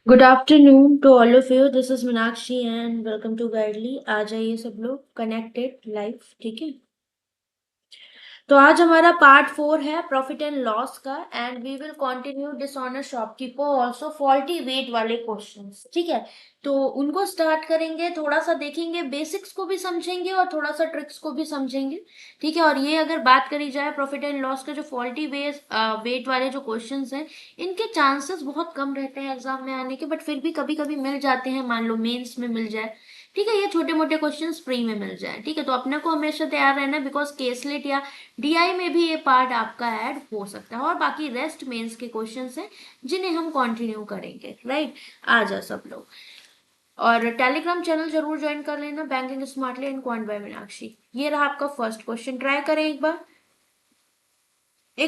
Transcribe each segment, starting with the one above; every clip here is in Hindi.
Good afternoon to all of you. This is Meenakshi and welcome to Guidely. आ जाइए सब लोग कनेक्टेड लाइव, ठीक है। तो आज हमारा पार्ट 4 है प्रॉफिट एंड लॉस का and we will continue dishonest shopkeeper also faulty weight वाले क्वेश्चंस, ठीक है। तो उनको स्टार्ट करेंगे, थोड़ा सा देखेंगे, बेसिक्स को भी समझेंगे और थोड़ा सा ट्रिक्स को भी समझेंगे, ठीक है। और ये अगर बात करी जाए प्रॉफिट एंड लॉस का, जो फॉल्टी वेट वाले जो क्वेश्चंस हैं, इनके चांसेस बहुत कम रहते हैं एग्जाम में आने के, बट फिर भी कभी कभी मिल जाते हैं, मान लो मेंस में मिल जाए, ठीक है। ये छोटे मोटे क्वेश्चंस प्री में मिल जाए, ठीक है। तो अपने को हमेशा तैयार रहना, बिकॉज केसलेट या डीआई में भी ये पार्ट आपका ऐड हो सकता है, और बाकी रेस्ट मेंस के क्वेश्चंस हैं जिन्हें हम कंटिन्यू करेंगे, राइट। आ जाओ सब लोग, और टेलीग्राम चैनल जरूर ज्वाइन कर लेना, banking smartly and quant by Meenakshi. ये रहा आपका फर्स्ट क्वेश्चन, ट्राई करें एक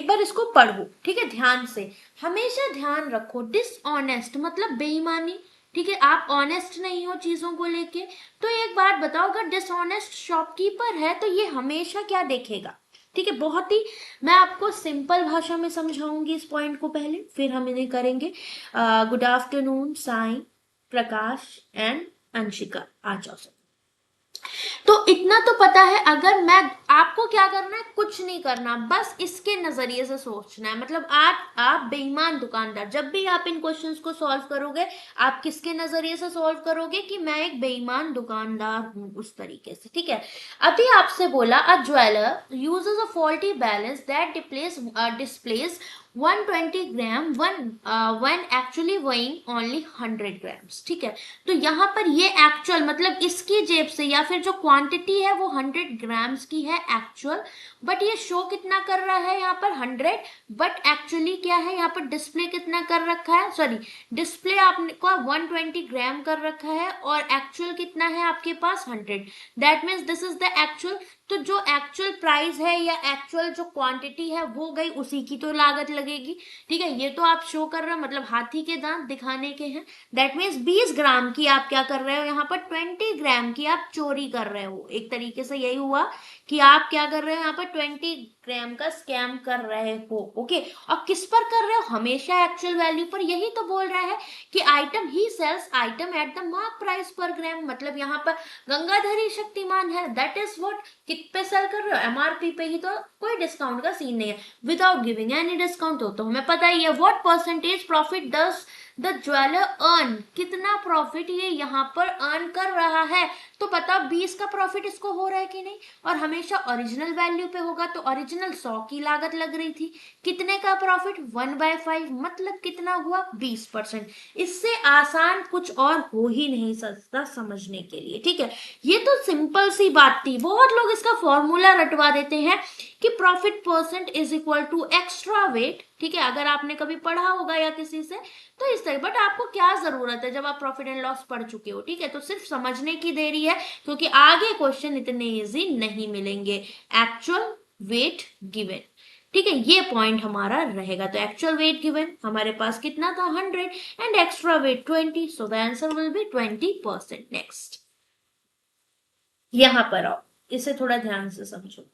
बार इसको पढ़ो, ठीक है, ध्यान से। हमेशा ध्यान रखो, डिसऑनेस्ट मतलब बेईमानी, ठीक है। आप ऑनेस्ट नहीं हो चीजों को लेके। तो एक बात बताओ, अगर डिसऑनेस्ट शॉपकीपर है तो ये हमेशा क्या देखेगा, ठीक है। बहुत ही, मैं आपको सिंपल भाषा में समझाऊंगी इस पॉइंट को पहले, फिर हम इन्हें करेंगे। Good afternoon Sai, Prakash and Anshika, आ जाओ सब। तो इतना तो पता है, अगर मैं, आपको क्या करना है, कुछ नहीं करना, बस इसके नजरिए से सोचना है। मतलब आप बेईमान दुकानदार, जब भी आप इन क्वेश्चंस को सॉल्व करोगे, आप किसके नजरिए से सॉल्व करोगे कि मैं एक बेईमान दुकानदार हूं, उस तरीके से, ठीक है। अभी आपसे बोला a jeweller uses a faulty balance that displays 120 gram when actually weighing only 100 grams, ठीक है। तो यहाँ पर ये एक्चुअल मतलब इसकी जेब से, या फिर जो क्वांटिटी है वो 100 ग्राम्स की है एक्चुअल, बट ये शो कितना कर रहा है यहाँ पर 100, बट एक्चुअली क्या है यहाँ पर डिस्प्ले कितना कर रखा है, सॉरी, डिस्प्ले आपने को 120 ग्राम कर रखा है और एक्चुअल कितना है आपके पास 100। That means this is the actual. तो जो एक्चुअल प्राइस है या एक्चुअल जो क्वांटिटी है वो गई, उसी की तो लागत लगेगी, ठीक है। ये तो आप शो कर रहे हो, मतलब हाथी के दांत दिखाने के हैं। दैट मीन्स 20 ग्राम की आप क्या कर रहे हो यहाँ पर, 20 ग्राम की आप चोरी कर रहे हो, एक तरीके से यही हुआ कि आप क्या कर रहे हो यहाँ पर 20 ग्राम का स्कैम कर रहे हो, ओके। और किस पर कर रहे हो, हमेशा एक्चुअल वैल्यू पर। यही तो बोल रहा है कि item he sells item at the mark price per gram, मतलब यहाँ पर गंगाधरी शक्तिमान है, दैट इज व्हाट। कित पे सेल कर रहे हो, एमआरपी पे ही, तो कोई डिस्काउंट का सीन नहीं है। विदाउट गिविंग एनी डिस्काउंट हो तो हमें पता ही है। What percentage profit does the jeweller earn, कितना प्रॉफिट ये यहाँ पर अर्न कर रहा है। तो बताओ 20 का प्रॉफिट इसको हो रहा है कि नहीं, और हमेशा ओरिजिनल वैल्यू पे होगा, तो ओरिजिनल 100 की लागत लग रही थी, कितने का प्रॉफिट 1/5, मतलब कितना हुआ 20%। इससे आसान कुछ और हो ही नहीं सकता समझने के लिए, ठीक है। ये तो सिंपल सी बात थी, बहुत लोग इसका फॉर्मूला रटवा देते हैं कि profit percent is equal to extra weight, ठीक है। अगर आपने कभी पढ़ा होगा या किसी से, तो इस तरह, बट आपको क्या जरूरत है जब आप प्रॉफिट एंड लॉस पढ़ चुके हो, ठीक है। तो सिर्फ समझने की देरी है, क्योंकि आगे क्वेश्चन इतने इजी नहीं मिलेंगे। एक्चुअल वेट गिवन, ठीक है, ये पॉइंट हमारा रहेगा। तो एक्चुअल वेट गिवन हमारे पास कितना था 100 and extra weight 20, so the answer will B 20%। Next, यहां पर आओ, इसे थोड़ा ध्यान से समझो।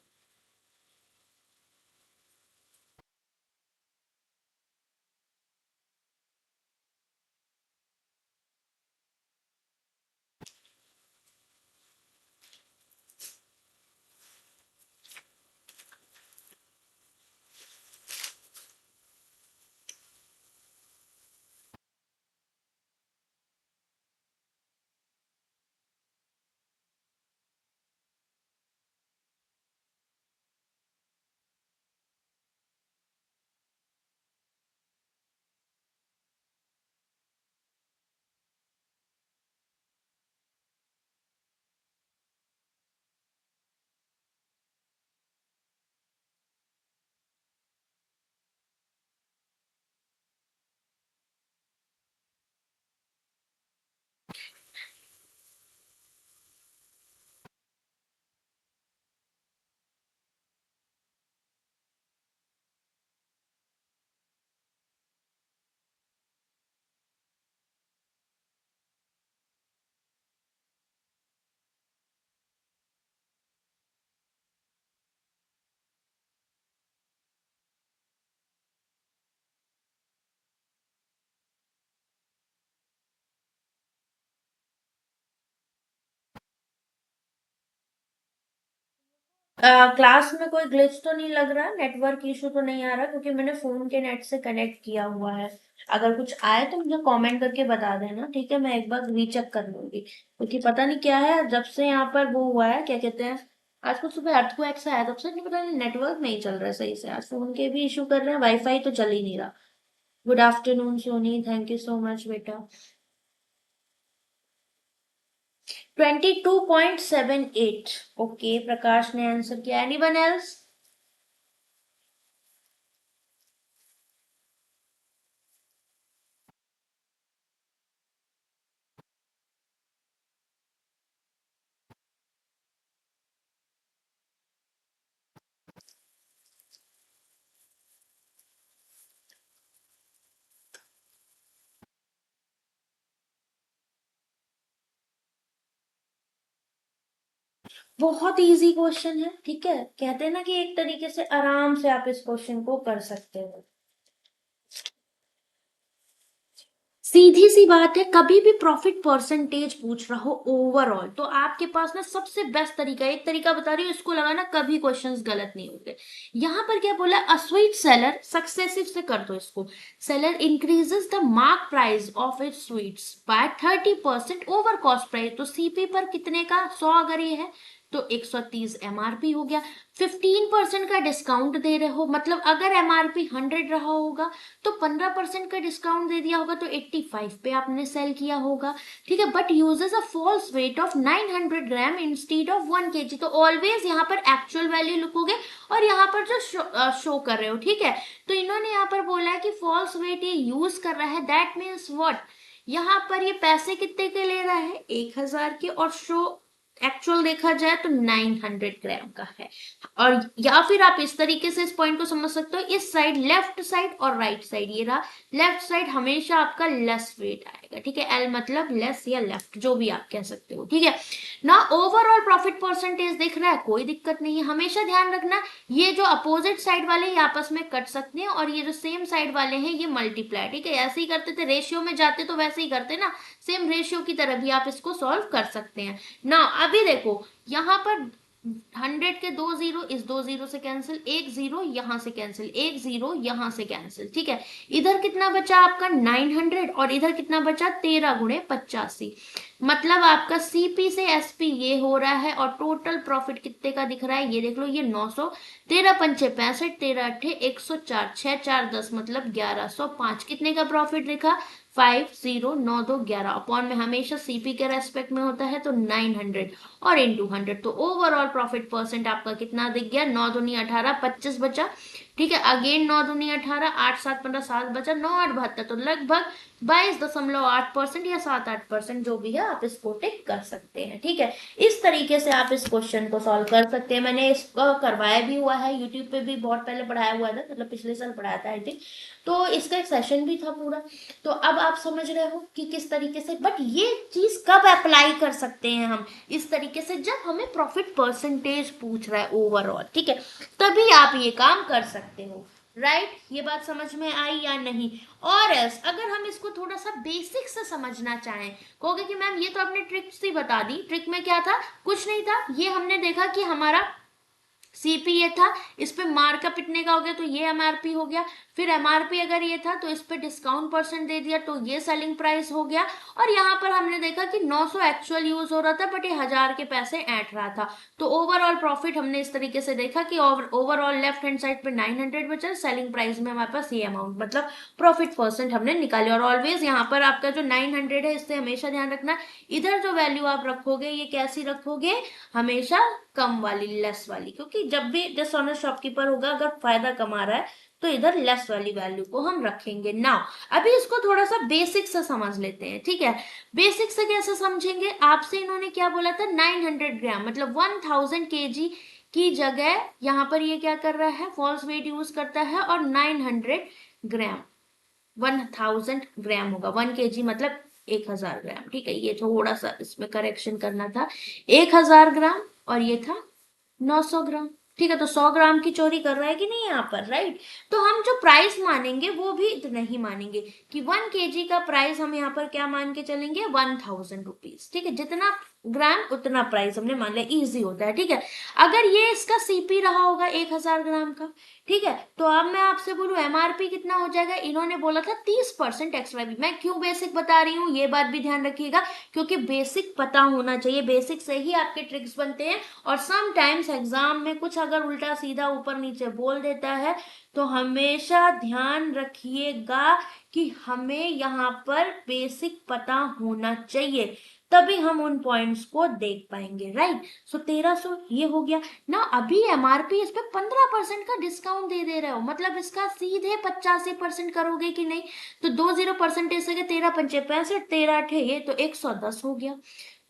क्लास में कोई ग्लिच तो नहीं लग रहा, नेटवर्क इशू तो नहीं आ रहा, क्योंकि मैंने फोन के नेट से कनेक्ट किया हुआ है। अगर कुछ आए तो मुझे कमेंट करके बता देना, ठीक है? मैं एक बार रीचेक कर लूंगी, क्योंकि पता नहीं क्या है, जब से यहाँ पर वो हुआ है, क्या कहते हैं, आज कुछ सुबह अर्थक्वेक सा आया, तब से नहीं, पता नहीं, नेटवर्क नहीं चल रहा है सही से। आज फोन के भी इशू कर रहे हैं, वाईफाई तो चल ही नहीं रहा। Good afternoon Soni, thank you so much बेटा। 22.78। ओके, प्रकाश ने आंसर किया। Anyone else? बहुत इजी क्वेश्चन है, ठीक है? कहते हैं ना कि एक तरीके से आराम से आप इस क्वेश्चन को कर सकते हो। सीधी सी बात है, कभी भी प्रॉफिट परसेंटेज पूछ रहा हो ओवरऑल, तो आपके पास ना सबसे बेस्ट तरीका, एक तरीका बता रही हूँ, इसको लगाना, कभी क्वेश्चंस गलत नहीं होंगे। यहाँ पर क्या बोला, अ स्वीट सेलर, सक्सेसिव से कर दो इसको। Seller increases the mark price of it sweets by 30% over cost price. तो सीपी पर कितने का, 100 अगर ये है तो 130 एमआरपी हो गया। 15% का डिस्काउंट दे रहे हो, मतलब अगर एमआरपी 100 रहा होगा तो 15% का डिस्काउंट दे दिया होगा, तो 85 पे आपने सेल किया होगा, ठीक है? But uses a false weight of 900 gram instead of 1 kg। तो ऑलवेज यहाँ पर एक्चुअल वैल्यू लिखोगे, और यहाँ पर जो शो कर रहे हो, ठीक है? तो इन्होंने यहाँ पर बोला है कि फॉल्स वेट ये यूज कर रहा है, दैट मीन्स व्हाट, यहाँ पर ये पैसे कितने के ले रहा है, 1000 के, और शो एक्चुअल देखा जाए तो 900 ग्राम का है। और या फिर आप इस तरीके से इस पॉइंट को समझ सकते हो, इस साइड लेफ्ट साइड और राइट साइड, ये रहा लेफ्ट साइड हमेशा आपका लेस वेट आएगा, ठीक है? एल मतलब लेस या लेफ्ट, जो भी आप कह सकते हो, ठीक है ना? ओवरऑल प्रॉफिट परसेंटेज दिख रहा है, कोई दिक्कत नहीं है। हमेशा ध्यान रखना, ये जो अपोजिट साइड वाले ये आपस में कट सकते हैं, और ये जो सेम साइड वाले हैं ये मल्टीप्लाई, ठीक है? ऐसे ही करते थे, रेशियो में जाते तो वैसे ही करते ना, सेम रेशियो की तरह भी आप इसको सॉल्व कर सकते हैं ना। अभी देखो यहाँ पर 100 के 2 जीरो, इस 2 जीरो से कैंसिल, 1 जीरो यहां से कैंसिल, 1 जीरो यहां से कैंसिल, ठीक है? इधर कितना बचा आपका 900, और इधर कितना बचा 13 गुणे 85, मतलब आपका सीपी से एसपी ये हो रहा है, और टोटल प्रॉफिट कितने का दिख रहा है, ये देख लो, ये 900, 13 पंचे 65, 13 अट्ठे 104, 6 4 10, मतलब 1105, कितने का प्रॉफिट दिखा, 509211 अपॉन में हमेशा सीपी के रेस्पेक्ट में होता है तो 900 और इंटू 100, तो ओवरऑल प्रॉफिट परसेंट आपका कितना दिख गया, 9 दूनी 18, 25 बचा, ठीक है? अगेन 9 दूनी 18, 8 7 15 7 बचा, 9 8 72, तो लगभग 22.8% या 7-8%, जो भी है आप इसको टिक कर सकते हैं, ठीक है? इस तरीके से आप इस क्वेश्चन को सॉल्व कर सकते हैं। मैंने इसको करवाया भी हुआ है, यूट्यूब पे भी बहुत पहले पढ़ाया हुआ था, मतलब पिछले साल पढ़ाया था आई थिंक, तो इसका एक सेशन भी था पूरा। तो अब आप समझ रहे हो कि किस तरीके से, बट ये चीज कब अप्लाई कर सकते हैं हम इस तरीके से, जब हमें प्रॉफिट परसेंटेज पूछ रहा है ओवरऑल, ठीक है? तभी आप ये काम कर सकते हो, राइट? ये बात समझ में आई या नहीं? और एल्स अगर हम इसको थोड़ा सा बेसिक से समझना चाहें, कहोगे कि मैम ये तो आपने ट्रिक सी बता दी, ट्रिक में क्या था, कुछ नहीं था, ये हमने देखा कि हमारा सीपी ये था, इस पे मार्कअप इतने का हो गया तो ये एमआरपी हो गया, फिर एमआरपी अगर ये था तो इस पे डिस्काउंट परसेंट दे दिया तो ये सेलिंग प्राइस हो गया, और यहाँ पर हमने देखा कि 900 एक्चुअल यूज हो रहा था, बट ये 1000 के पैसे ऐंठ रहा था, तो ओवरऑल प्रॉफिट हमने इस तरीके से देखा कि ओवरऑल लेफ्ट हैंड साइड पे 900 बचा, सेलिंग प्राइस में हमारे पास ये अमाउंट, मतलब प्रॉफिट परसेंट हमने निकाले। और ऑलवेज यहाँ पर आपका जो 900 है, इससे हमेशा ध्यान रखना, इधर जो वैल्यू आप रखोगे ये कैसी रखोगे, हमेशा कम वाली, लेस वाली, क्योंकि जब भी डिसऑनेस्ट शॉपकीपर होगा अगर फायदा कमा रहा है तो इधर लेस वाली वैल्यू को हम रखेंगे ना। अभी इसको थोड़ा सा बेसिक से समझ लेते हैं, ठीक है? बेसिक से कैसे समझेंगे, आपसे इन्होंने क्या बोला था, 900 ग्राम मतलब 1000 kg की जगह यहाँ पर ये क्या कर रहा है, फॉल्स वेट यूज करता है, और 900 ग्राम, 1000 ग्राम होगा, 1 kg मतलब 1000 ग्राम, ठीक है? ये थोड़ा सा इसमें करेक्शन करना था, 1000 ग्राम, और ये था 900 ग्राम, ठीक है? तो 100 ग्राम की चोरी कर रहा है कि नहीं यहाँ पर, राइट? तो हम जो प्राइस मानेंगे वो भी इतना ही मानेंगे कि 1 kg का प्राइस हम यहाँ पर क्या मान के चलेंगे, 1000 रुपीज, ठीक है? जितना ग्राम उतना प्राइस हमने मान लिया, इजी होता है, ठीक है। अगर ये इसका सीपी रहा होगा 1000 ग्राम का, ठीक है, तो अब मैं आपसे बोलूं एमआरपी कितना हो जाएगा, इन्होंने बोला था 30% एक्स्ट्रा भी। मैं क्यों बेसिक बता रही हूँ ये बात भी ध्यान रखिएगा, क्योंकि बेसिक पता होना चाहिए, बेसिक से ही आपके ट्रिक्स बनते हैं। और समटाइम्स एग्जाम में कुछ अगर उल्टा सीधा ऊपर नीचे बोल देता है तो हमेशा ध्यान रखिएगा कि हमें यहाँ पर बेसिक पता होना चाहिए, तभी हम उन पॉइंट्स को देख पाएंगे, राइट। सो 1300 ये हो गया ना। अभी एमआरपी इस पे 15% का डिस्काउंट दे रहे हो, मतलब इसका सीधे 85% करोगे कि नहीं, तो 20% से 13 पंचे 65, 13 ये तो 110 हो गया,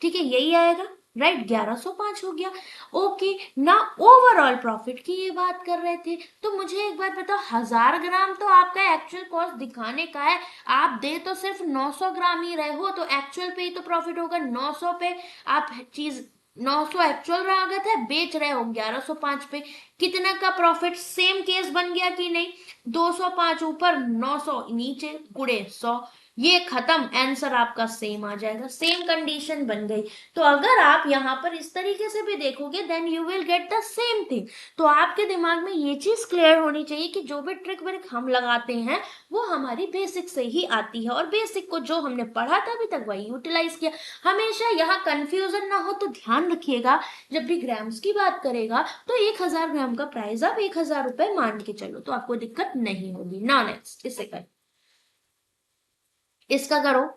ठीक है, यही आएगा, राइट। 1105 हो गया। ओके ना, ओवरऑल प्रॉफिट की ये बात कर रहे थे, तो मुझे एक बात बताओ, 1000 ग्राम तो आपका एक्चुअल कॉस्ट दिखाने का है, आप दे तो सिर्फ 900 ग्राम ही रहे हो, तो एक्चुअल पे ही तो प्रॉफिट होगा 900 पे। आप चीज 900 एक्चुअल लागत है, बेच रहे हो 1105 पे, कितना का प्रॉफिट, सेम केस बन गया कि नहीं, 205 ऊपर 900 नीचे गुड़े 100, ये खत्म, आंसर आपका सेम आ जाएगा, सेम कंडीशन बन गई। तो अगर आप यहाँ पर इस तरीके से भी देखोगे then you will get the same thing. तो आपके दिमाग में ये चीज क्लियर होनी चाहिए कि जो भी ट्रिक व्रिक हम लगाते हैं वो हमारी बेसिक से ही आती है, और बेसिक को जो हमने पढ़ा था अभी तक वही यूटिलाइज किया। हमेशा यहाँ कंफ्यूजन ना हो तो ध्यान रखिएगा, जब भी ग्राम्स की बात करेगा तो 1000 ग्राम का प्राइस आप 1000 रुपए मान के चलो, तो आपको दिक्कत नहीं होगी। ना नेक्स्ट इसे कर, इसका करो।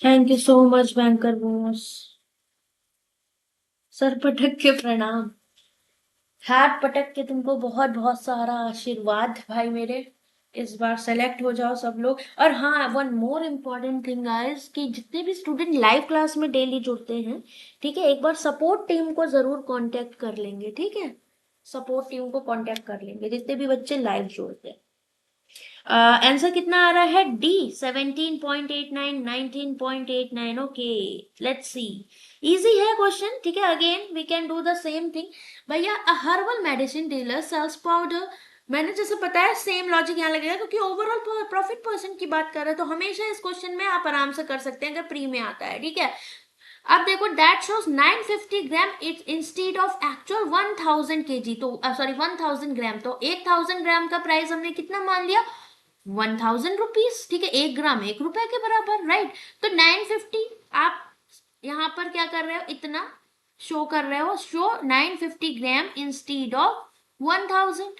Thank you so much banker boss, sir पटक के प्रणाम, हाथ पटक के तुमको बहुत बहुत सारा आशीर्वाद भाई मेरे। इस बार सेलेक्ट हो जाओ सब लोग। और हाँ, one more important thing guys, कि जितने भी स्टूडेंट लाइव क्लास में डेली जुड़ते हैं, ठीक है, एक बार सपोर्ट टीम को जरूर कांटेक्ट कर लेंगे, ठीक है, सपोर्ट टीम को कांटेक्ट कर लेंगे जितने भी बच्चे लाइव जुड़ते हैं। आंसर कितना आ रहा है, D 17.89, 19.89। Okay, let's see, easy है क्वेश्चन, ठीक है। Again we can do the same thing. भैया herbal medicine dealer sells powder, मैंने जैसे बताया सेम लॉजिक यहाँ लगेगा, क्योंकि ओवरऑल प्रॉफिट परसेंट की बात कर रहे हैं, तो हमेशा इस क्वेश्चन में आप आराम से कर सकते हैं अगर प्री में आता है, ठीक है। अब देखो that shows 950 gram it instead of actual 1000 KG, तो सॉरी 1000 ग्राम, तो 1000 ग्राम का प्राइस हमने कितना मान लिया, 1000 रुपीज, ठीक है, 1 ग्राम 1 रुपए के बराबर, राइट। तो 950 आप यहाँ पर क्या कर रहे हो, इतना शो कर रहे हो, शो 950 ग्राम इंस्टीड ऑफ 1000,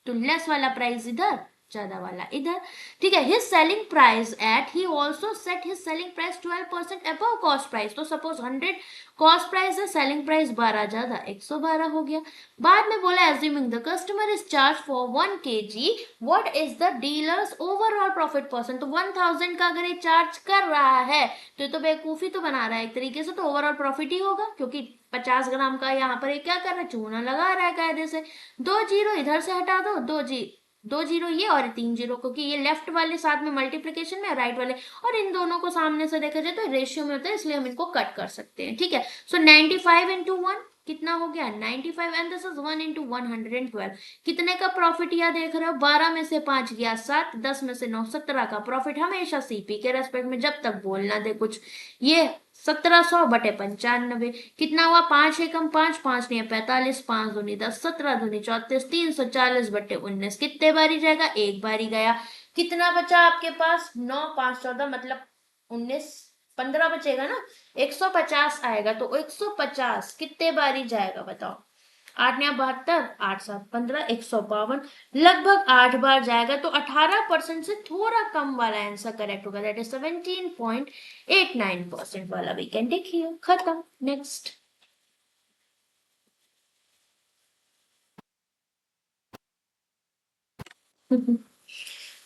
तो लेस वाला प्राइस इधर ज्यादा वाला इधर, ठीक है। His selling price at, he also set his selling price 12% above cost price. तो सपोज 100 कॉस्ट प्राइस है, सेलिंग प्राइस 12 ज्यादा, 112 हो गया। बाद में बोला assuming the customer is charge for 1 kg, what is the dealer's overall profit percent. तो 1000 का अगर ये चार्ज कर रहा है तो ये तो बेवकूफी तो बना रहा है एक तरीके से, तो ओवरऑल प्रॉफिट ही होगा, क्योंकि 50 ग्राम का यहाँ पर ये क्या कर रहा है, चूना लगा रहा है कायदे से। 2 जीरो इधर से हटा दो, 2 जीरो ये और 3 जीरो, क्योंकि ये लेफ्ट वाले साथ में मल्टीप्लीकेशन में, राइट वाले, और इन दोनों को सामने से देखा जाए तो रेशियो में होता है, इसलिए हम इनको कट कर सकते हैं, ठीक है। सो 95 इंटू 1 कितना हो गया, 95, एंड दिस इज 1 इंटू 112। कितने का प्रॉफिट यह देख रहे हो, 12 में से 5 गया 7, 10 में से 9, 17 का प्रॉफिट हमेशा सीपी के रेस्पेक्ट में, जब तक बोलना दे कुछ। ये 1700 बटे 95 कितना हुआ, 5 एकम 5, 5 नहीं 45, 5 दूनी 10, 17 दूनी 34, 340 बटे 19। कितने बारी जाएगा, एक बारी गया। कितना बचा आपके पास, 9, 5, 14 मतलब 19, 15 बचेगा ना, 150 आएगा। तो 150 कितने बारी जाएगा बताओ, 8 या 72, 8 7 15, 152, लगभग 8 बार जाएगा। तो 18% से थोड़ा कम वाला आंसर करेक्ट होगा, दैट इज 17.89% वाला वी कैन टिक हियर। खत्म, नेक्स्ट।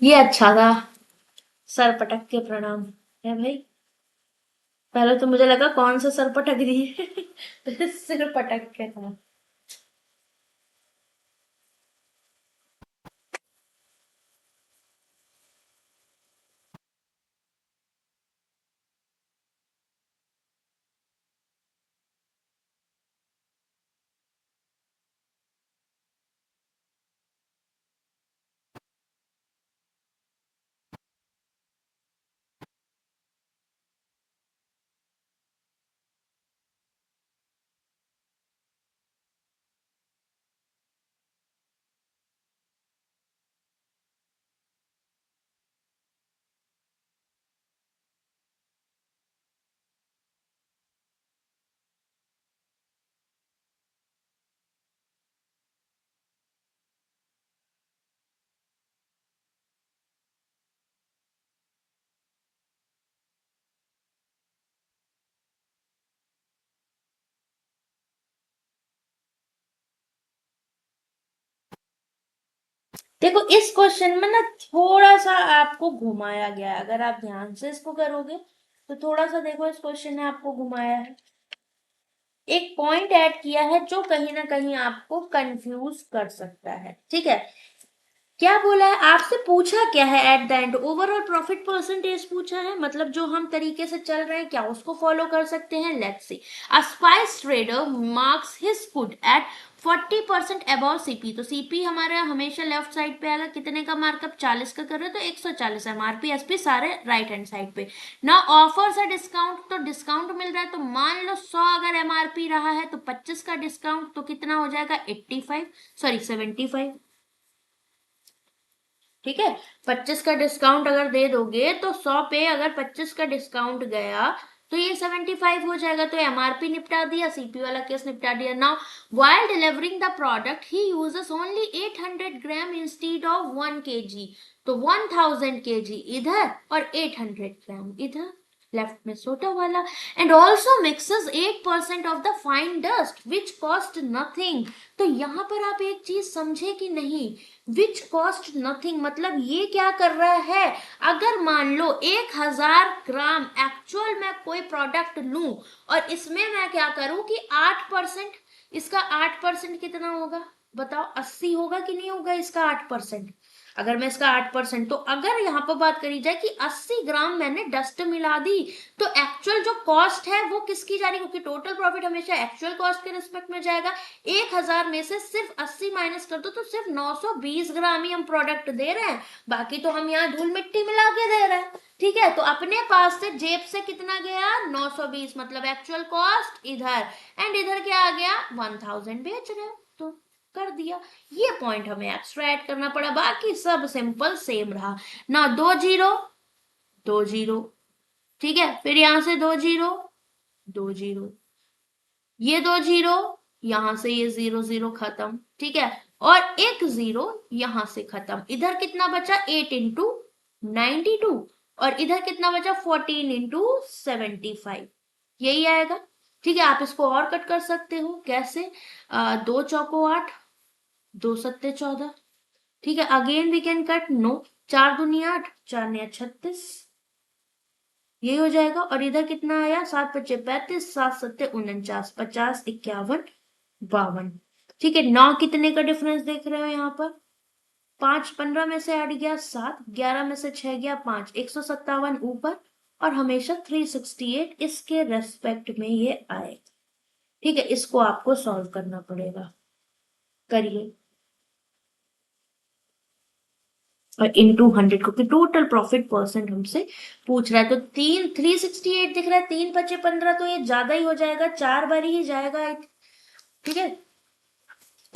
ये अच्छा था, सर पटक के प्रणाम है भाई। पहले तो मुझे लगा कौन सा सर पटक रही है सिर पटक के था। देखो इस क्वेश्चन में ना थोड़ा सा आपको घुमाया गया है, अगर आप ध्यान से इसको करोगे तो थोड़ा सा देखो, इस क्वेश्चन ने आपको घुमाया है, एक पॉइंट ऐड किया है जो कहीं ना कहीं आपको कंफ्यूज कर सकता है, ठीक है। क्या बोला है आपसे, पूछा क्या है at the end, overall profit percentage पूछा है, मतलब जो हम तरीके से चल रहे हैं क्या उसको फॉलो कर सकते हैं। Let's see, a spice trader marks his food at 40% above CP. तो सीपी हमारा हमेशा लेफ्ट साइड पे आएगा, कितने का मार्कअप 40 का कर रहे हो तो 140 एमआरपी एसपी सारे राइट हैंड साइड पे। ना ऑफर्स है डिस्काउंट, तो डिस्काउंट मिल रहा है, तो मान लो 100 अगर एमआरपी रहा है तो 25 का डिस्काउंट, तो कितना हो जाएगा 85, सॉरी 75, ठीक है। 25 का डिस्काउंट अगर दे दोगे तो 100 पे अगर 25 का डिस्काउंट गया तो ये 75 हो जाएगा। तो एमआरपी निपटा दिया, सीपी वाला केस निपटा दिया। Now while delivering the product he uses only 800 gram instead of 1 kg। तो 1000 kg इधर और 800 ग्राम इधर, लेफ्ट में छोटा वाला। And also mixes 8% of the fine dust which cost nothing. तो यहाँ पर आप एक चीज समझे कि नहीं, विच कॉस्ट नथिंग मतलब ये क्या कर रहा है, अगर मान लो 1000 ग्राम एक्चुअल मैं कोई प्रोडक्ट लूं और इसमें मैं क्या करूं कि 8%, इसका 8% कितना होगा बताओ, 80 होगा कि नहीं होगा इसका 8%। अगर मैं इसका 8%, तो अगर यहाँ पर बात करी जाए कि 80 ग्राम मैंने डस्ट मिला दी, तो एक्चुअल जो कॉस्ट है वो किसकी जा रही है, क्योंकि टोटल प्रॉफिट हमेशा एक्चुअल कॉस्ट के रिस्पेक्ट में जाएगा। 1000 में से सिर्फ 80 माइनस कर दो तो सिर्फ 920 ग्राम ही हम प्रोडक्ट दे रहे हैं, बाकी तो हम यहाँ धूल मिट्टी मिला के दे रहे हैं, ठीक है। तो अपने पास से जेब से कितना गया 920, मतलब एक्चुअल कॉस्ट इधर, एंड इधर क्या आ गया 1000 बेच रहे हो, तो कर दिया। ये पॉइंट हमें एक्स्ट्रा ऐड करना पड़ा, बाकी सब सिंपल सेम रहा ना। 2 जीरो 2 जीरो, ठीक है, फिर यहां से 2 जीरो 2 जीरो, ये 2 जीरो यहां से ये 0 0 खत्म, ठीक है, और एक 0 यहां से खत्म। इधर कितना बचा, 8 इंटू 92, और इधर कितना बचा, 14 इंटू 75, यही आएगा। ठीक है, आप इसको और कट कर सकते हो, कैसे, 2 चौको 8, 2 सत्ते 14, ठीक है, again we can cut, no, 4 दूनी 8, 4 ने 36, यही हो जाएगा। और इधर कितना आया, 7 5 35, 7 7 49, 50 51 52, ठीक है। 9 कितने का डिफरेंस देख रहे हो यहाँ पर, 5 15 में से हट गया 7, 11 में से 6 गया 5, 157 ऊपर, और हमेशा 368 इसके रेस्पेक्ट में ये आएगा। ठीक है, इसको आपको सॉल्व करना पड़ेगा, करिए। और इंटू 100, क्योंकि टोटल प्रॉफिट परसेंट हमसे पूछ रहा है, तो 368 दिख रहा है, 3 5 15, तो ये ज्यादा ही हो जाएगा, 4 बार ही जाएगा। ठीक है,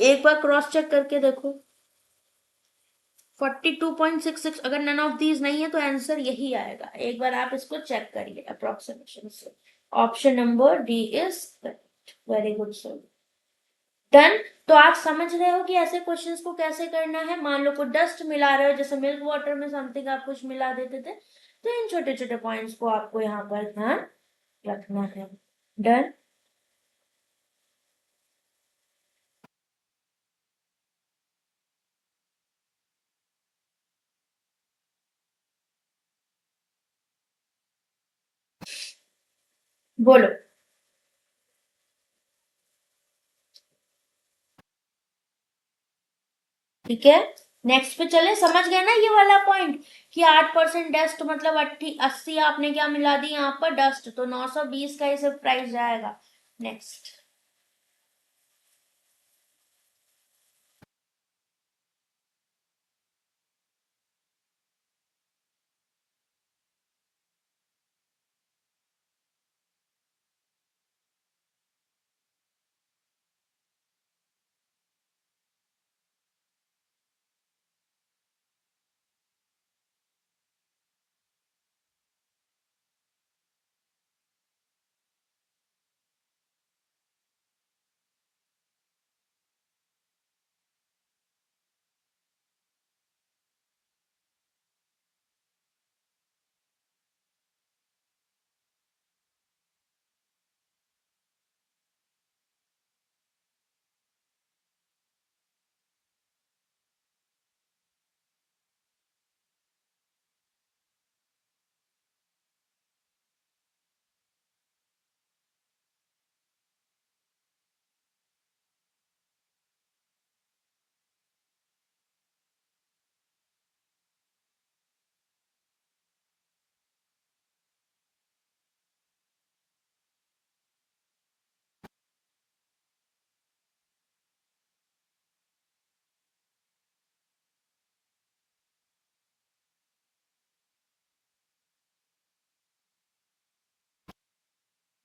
एक बार क्रॉस चेक करके देखो, 42.66, अगर नन ऑफ दीज नहीं है तो आंसर यही आएगा। एक बार आप इसको चेक करिए अप्रोक्सीमेशन से। Option number D is correct, very good sir, done. तो आप समझ रहे हो कि ऐसे क्वेश्चंस को कैसे करना है। मान लो कोई डस्ट मिला रहे हो, जैसे मिल्क वाटर में समथिंग आप कुछ मिला देते थे, तो इन छोटे छोटे पॉइंट्स को आपको यहाँ पर ध्यान रखना है। डन। बोलो। ठीक है, नेक्स्ट पे चले। समझ गए ना ये वाला पॉइंट कि 8% डस्ट मतलब 80 आपने क्या मिला दी यहाँ पर, डस्ट, तो 920 का ही सिर्फ प्राइस जाएगा। नेक्स्ट।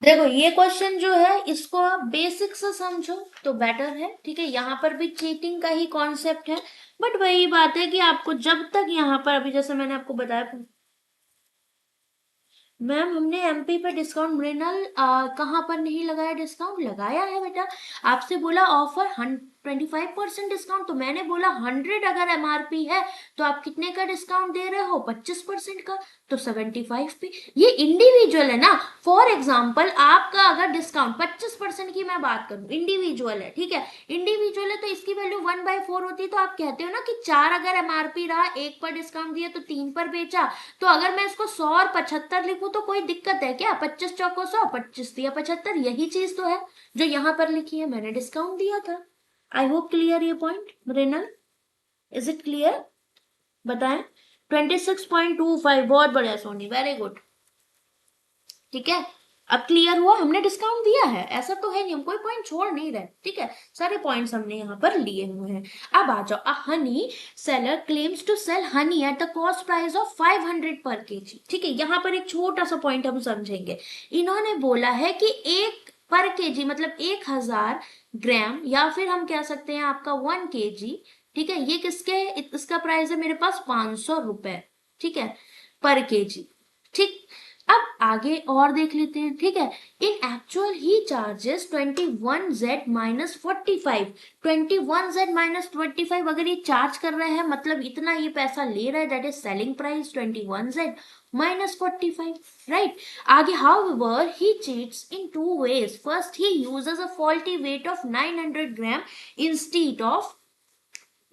देखो ये क्वेश्चन जो है, इसको आप बेसिक से समझो तो बेटर है। ठीक है, यहाँ पर भी चीटिंग का ही कॉन्सेप्ट है, बट वही बात है कि आपको जब तक यहाँ पर, अभी जैसे मैंने आपको बताया, मैम हमने एमपी पे डिस्काउंट, मृणाल कहाँ पर नहीं लगाया डिस्काउंट, लगाया है बेटा। आपसे बोला ऑफर 25% डिस्काउंट, तो मैंने बोला 100 अगर एमआरपी है तो आप कितने का डिस्काउंट दे रहे हो, 25% का, तो 75 पे। ये इंडिविजुअल है ना। फॉर एग्जाम्पल आपका अगर डिस्काउंट 25% की मैं बात करूं, इंडिविजुअल है, ठीक है, इंडिविजुअल है, तो इसकी वैल्यू 1/4 होती है। तो आप कहते हो ना कि 4 अगर एमआरपी रहा, 1 पर डिस्काउंट दिया तो 3 पर बेचा, तो अगर मैं इसको 100 और 75 लिखूं तो कोई दिक्कत है क्या, 25 चौको 100, 25 दिया 75, यही चीज तो है जो यहाँ पर लिखी है, मैंने डिस्काउंट दिया था। आई होप क्लियर ये point, Mrinal, is it clear, बताएं। 26.25, बहुत बढ़िया सोनी, वेरी गुड। ठीक है, अब क्लियर हुआ, हमने डिस्काउंट दिया है, ऐसा तो है नहीं, हम कोई पॉइंट छोड़ नहीं रहे। ठीक है, सारे पॉइंट्स हमने यहाँ पर लिए हुए हैं। अब आ जाओ, a honey seller claims to sell honey at the cost price of 500 per KG. ठीक है, यहाँ पर एक छोटा सा पॉइंट हम समझेंगे। इन्होंने बोला है कि एक पर केजी मतलब 1000 ग्राम, या फिर हम कह सकते हैं आपका 1 केजी। ठीक है, ये किसके, इसका प्राइस है मेरे पास 500 रुपए, ठीक है, पर केजी। ठीक, अब आगे और देख लेते हैं, ठीक है। इन एक्चुअल ही charges 21Z minus 45, 21Z minus 25 अगर ये चार्ज कर रहा है मतलब इतना ये पैसा ले रहा है, that is selling price 21Z minus 45, right? आगे, however, he cheats in two ways. First, he uses a faulty weight of 900 gram instead of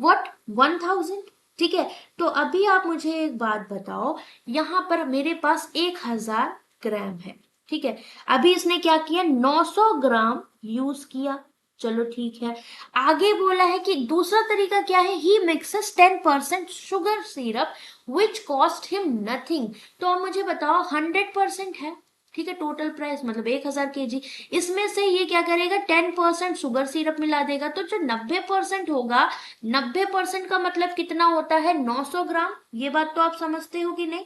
what 1000, ठीक है। तो अभी आप मुझे एक बात बताओ, यहाँ पर मेरे पास 1000 ग्राम है, ठीक है। अभी इसने क्या किया, 900 ग्राम यूज किया, चलो ठीक है। आगे बोला है कि दूसरा तरीका क्या है, he mixes 10% sugar syrup which cost him nothing. तो अब मुझे बताओ 100% है, ठीक है, टोटल प्राइस मतलब 1000 kg, इसमें से ये क्या करेगा 10% शुगर सिरप मिला देगा, तो जो 90% होगा, 90% का मतलब कितना होता है 900 ग्राम। ये बात तो आप समझते हो कि नहीं,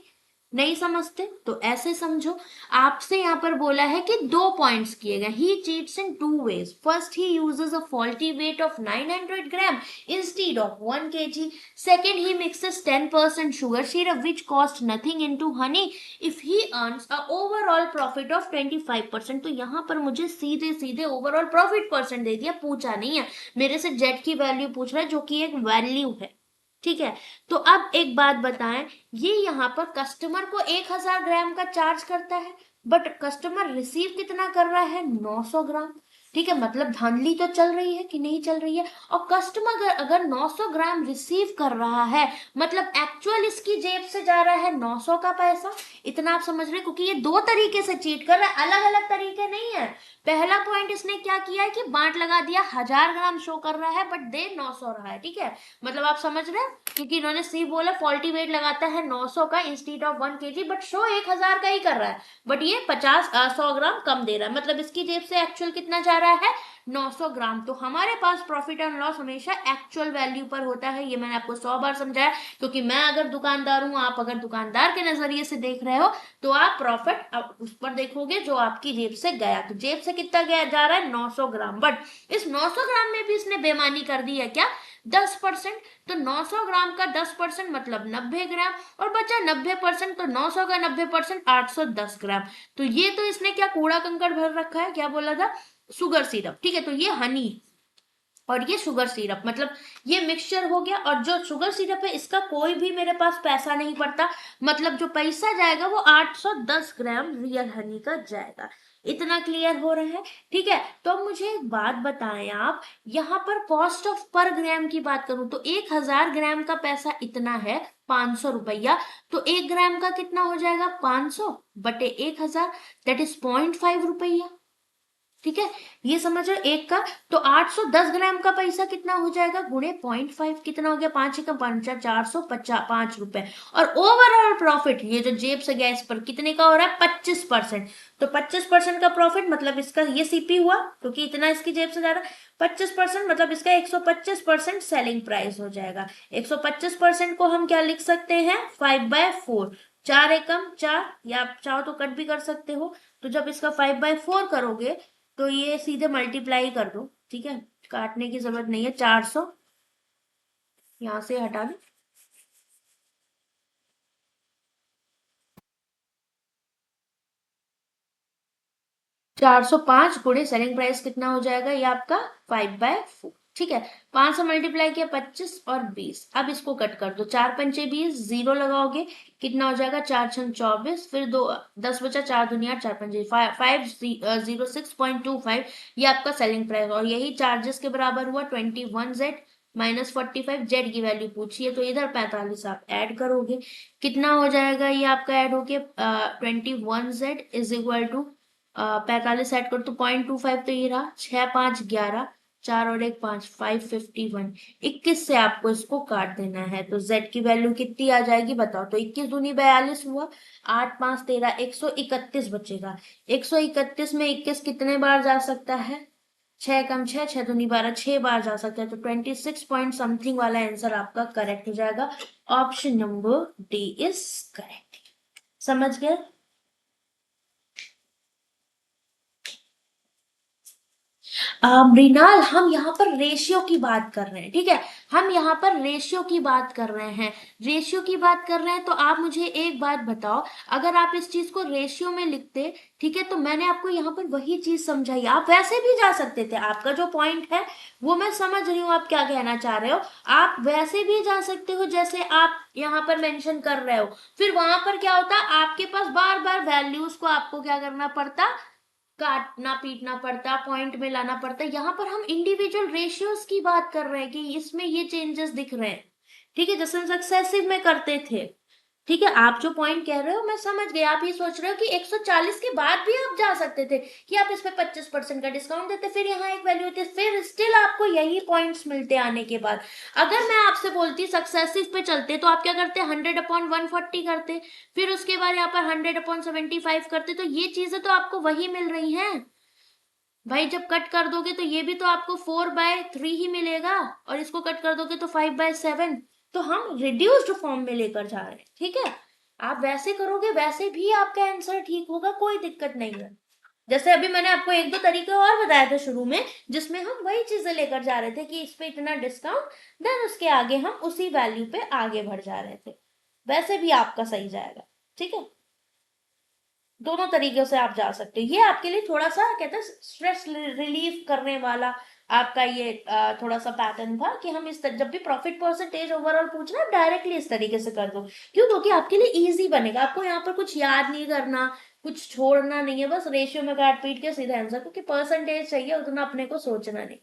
नहीं समझते तो ऐसे समझो। आपसे यहाँ पर बोला है कि 2 पॉइंट्स किए गए, he cheats in 2 ways. First, he uses a faulty weight of 900 gram instead of 1 kg. Second, he mixes 10% sugar syrup which cost nothing into honey if he earns a overall profit of 25%. तो यहाँ पर मुझे सीधे सीधे ओवरऑल प्रॉफिट परसेंट दे दिया, पूछा नहीं है मेरे से जेड की वैल्यू पूछ रहा है जो कि एक वैल्यू है, ठीक है। तो अब एक बात बताएं, ये यहाँ पर कस्टमर को 1000 ग्राम का चार्ज करता है, बट कस्टमर रिसीव कितना कर रहा है 900 ग्राम, ठीक है। मतलब धांधली तो चल रही है कि नहीं चल रही है। और कस्टमर अगर 900 ग्राम रिसीव कर रहा है मतलब एक्चुअल इसकी जेब से जा रहा है 900 का पैसा, इतना आप समझ रहे हैं, क्योंकि ये दो तरीके से चीट कर रहा है, अलग अलग तरीके नहीं है। पहला पॉइंट इसने क्या किया है कि बांट लगा दिया, 1000 ग्राम शो कर रहा है बट दे 900 रहा है, ठीक है। मतलब आप समझ रहे हैं, क्योंकि इन्होंने सी बोला फॉल्टी वेट लगाता है 900 का instead of 1 kg, but show 1000 का ही कर रहा है, बट ये 100 ग्राम कम दे रहा है, मतलब इसकी जेब से एक्चुअल कितना जा रहा है 900 ग्राम। तो हमारे पास प्रॉफिट एंड लॉस हमेशा एक्चुअल वैल्यू पर होता है, ये मैंने आपको 100 बार समझाया, क्योंकि मैं अगर दुकानदार हूं, आप अगर दुकानदार के नजरिए से देख रहे हो तो आप प्रॉफिट उस पर देखोगे जो आपकी जेब से गया। तो जेब से कितना गया जा रहा है 900 ग्राम, बट इस 900 ग्राम में भी इसने बेईमानी कर दी है क्या 10%। तो 900 ग्राम का 10% मतलब 90 ग्राम, और बचा 90%, तो 900 का 90% 810 ग्राम। तो ये तो इसने क्या कूड़ा कंकड़ भर रखा है, क्या बोला था शुगर सिरप, ठीक है। तो ये हनी और ये शुगर सिरप, मतलब ये मिक्सचर हो गया, और जो शुगर सिरप है इसका कोई भी मेरे पास पैसा नहीं पड़ता, मतलब जो पैसा जाएगा वो 810 ग्राम रियल हनी का जाएगा। इतना क्लियर हो रहा है, ठीक है। तो मुझे एक बात बताएं आप, यहाँ पर कॉस्ट ऑफ पर ग्राम की बात करूं तो 1000 ग्राम का पैसा इतना है 500 रुपया, तो 1 ग्राम का कितना हो जाएगा 500 बटे 1000, दैट इज 0.5 रुपया, ठीक है। ये समझ रहे एक का, तो 810 ग्राम का पैसा कितना हो जाएगा गुणे 0.5, कितना हो गया 5 का 5 405 रुपए। और ओवरऑल प्रॉफिट ये जो जेब से गया इस पर कितने का हो रहा है 25%। तो 25% का प्रॉफिट मतलब इसका ये सीपी हुआ क्योंकि इतना इसकी जेब से जा रहा है, 25% मतलब इसका 125% सेलिंग प्राइस हो जाएगा। 125% को हम क्या लिख सकते हैं 5/4, 4 एकम 4, या आप चाहो तो कट भी कर सकते हो। तो जब इसका 5/4 करोगे तो ये सीधे मल्टीप्लाई कर दो, ठीक है, काटने की जरूरत नहीं है। 400 यहां से हटा दो, 405 गुणे सेलिंग प्राइस कितना हो जाएगा ये आपका 5/4, ठीक है। 500 मल्टीप्लाई किया 25 और 20, अब इसको कट कर दो, 4 पंचे 20, जीरो लगाओगे कितना हो जाएगा 4 6 24, फिर दो 10 बचा, 4 दुनिया 4 पंजे 506.25, ये आपका सेलिंग प्राइस, और यही चार्जेस के बराबर हुआ 21Z माइनस 45, जेड की वैल्यू पूछी है तो इधर 45 आप ऐड करोगे, कितना हो जाएगा ये आपका ऐड होके 21Z is equal to 45 add कर तो 0.25, तो ये रहा 6 5 11, 4 और 1 5, 551, 21 से आपको इसको काट देना है तो z की वैल्यू कितनी आ जाएगी बताओ। तो 21 दूनी 42 हुआ, 8 5 13, 131 बचेगा। 131 में 21 कितने बार जा सकता है 6 कम 6, 6 दूनी 12, 6 बार जा सकता है, तो 26 पॉइंट समथिंग वाला आंसर आपका करेक्ट हो जाएगा। Option number D is correct. समझ गए। मृणाल, हम यहाँ पर रेशियो की बात कर रहे हैं, ठीक है, हम यहाँ पर रेशियो की बात कर रहे हैं, रेशियो की बात कर रहे हैं। तो आप मुझे एक बात बताओ, अगर आप इस चीज को रेशियो में लिखते, ठीक है, तो मैंने आपको यहाँ पर वही चीज समझाई, आप वैसे भी जा सकते थे, आपका जो पॉइंट है वो मैं समझ रही हूँ आप क्या कहना चाह रहे हो, आप वैसे भी जा सकते हो जैसे आप यहाँ पर मेंशन कर रहे हो, फिर वहां पर क्या होता, आपके पास बार बार वैल्यूज को आपको क्या करना पड़ता, काटना पीटना पड़ता, पॉइंट में लाना पड़ता। यहाँ पर हम इंडिविजुअल रेशियोज की बात कर रहे हैं कि इसमें ये चेंजेस दिख रहे हैं, ठीक है, जैसे हम सक्सेसिव में करते थे, ठीक है, आप जो पॉइंट कह रहे हो मैं समझ गई, आप ये सोच रहे हो कि 140 के बाद भी आप जा सकते थे कि आप इस पे 25% का डिस्काउंट देते, फिर यहाँ एक वैल्यू होती, फिर स्टिल आपको यही पॉइंट्स मिलते आने के बाद। अगर मैं आपसे बोलती सक्सेसिव पे चलते तो आप क्या करते, 100/140 करते, फिर उसके बाद यहाँ पर 100/75 करते, तो ये चीजें तो आपको वही मिल रही हैं भाई। जब कट कर दोगे तो ये भी तो आपको 4/3 ही मिलेगा, और इसको कट कर दोगे तो 5/7, तो हम रिड्यूस्ड फॉर्म में लेकर जा रहे हैं, ठीक है, आप वैसे करोगे वैसे भी आपका आंसर ठीक होगा, कोई दिक्कत नहीं है। जैसे अभी मैंने आपको एक दो तरीके और बताए थे शुरू में, जिसमें हम वही चीजें लेकर जा रहे थे कि इस पे इतना डिस्काउंट, देन उसके आगे हम उसी वैल्यू पे आगे बढ़ जा रहे थे, वैसे भी आपका सही जाएगा, ठीक है, दोनों तरीके से आप जा सकते हो। ये आपके लिए थोड़ा सा कहते हैं स्ट्रेस रिलीफ करने वाला आपका ये थोड़ा सा पैटर्न था कि हम जब भी प्रॉफिट परसेंटेज ओवरऑल पूछ रहे हैं डायरेक्टली इस तरीके से कर दो, क्यों, क्योंकि आपके लिए इजी बनेगा, आपको यहाँ पर कुछ याद नहीं करना, कुछ छोड़ना नहीं है, बस रेशियो में काट पीट के सीधा आंसर, क्योंकि परसेंटेज चाहिए उतना अपने को सोचना नहीं,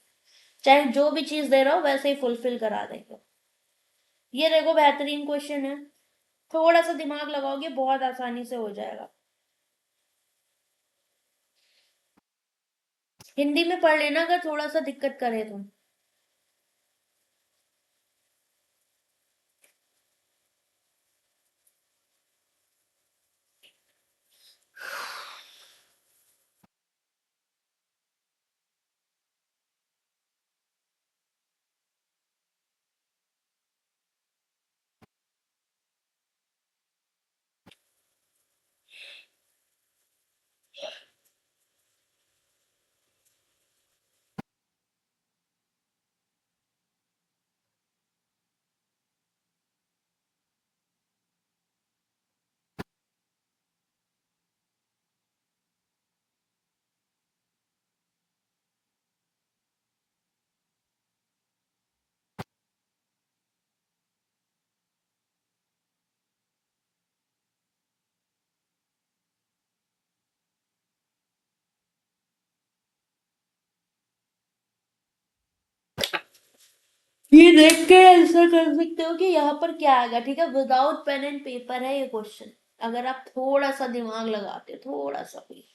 चाहे जो भी चीज दे रहा हो वैसे ही फुलफिल करा देंगे। ये देखो बेहतरीन क्वेश्चन है, थोड़ा सा दिमाग लगाओगे बहुत आसानी से हो जाएगा। हिंदी में पढ़ लेना अगर थोड़ा सा दिक्कत करे तो। ये देख के ऐसा कर सकते हो कि यहाँ पर क्या आएगा, ठीक है, विदाउट पेन एंड पेपर है ये क्वेश्चन, अगर आप थोड़ा सा दिमाग लगाते हो, थोड़ा सा भी।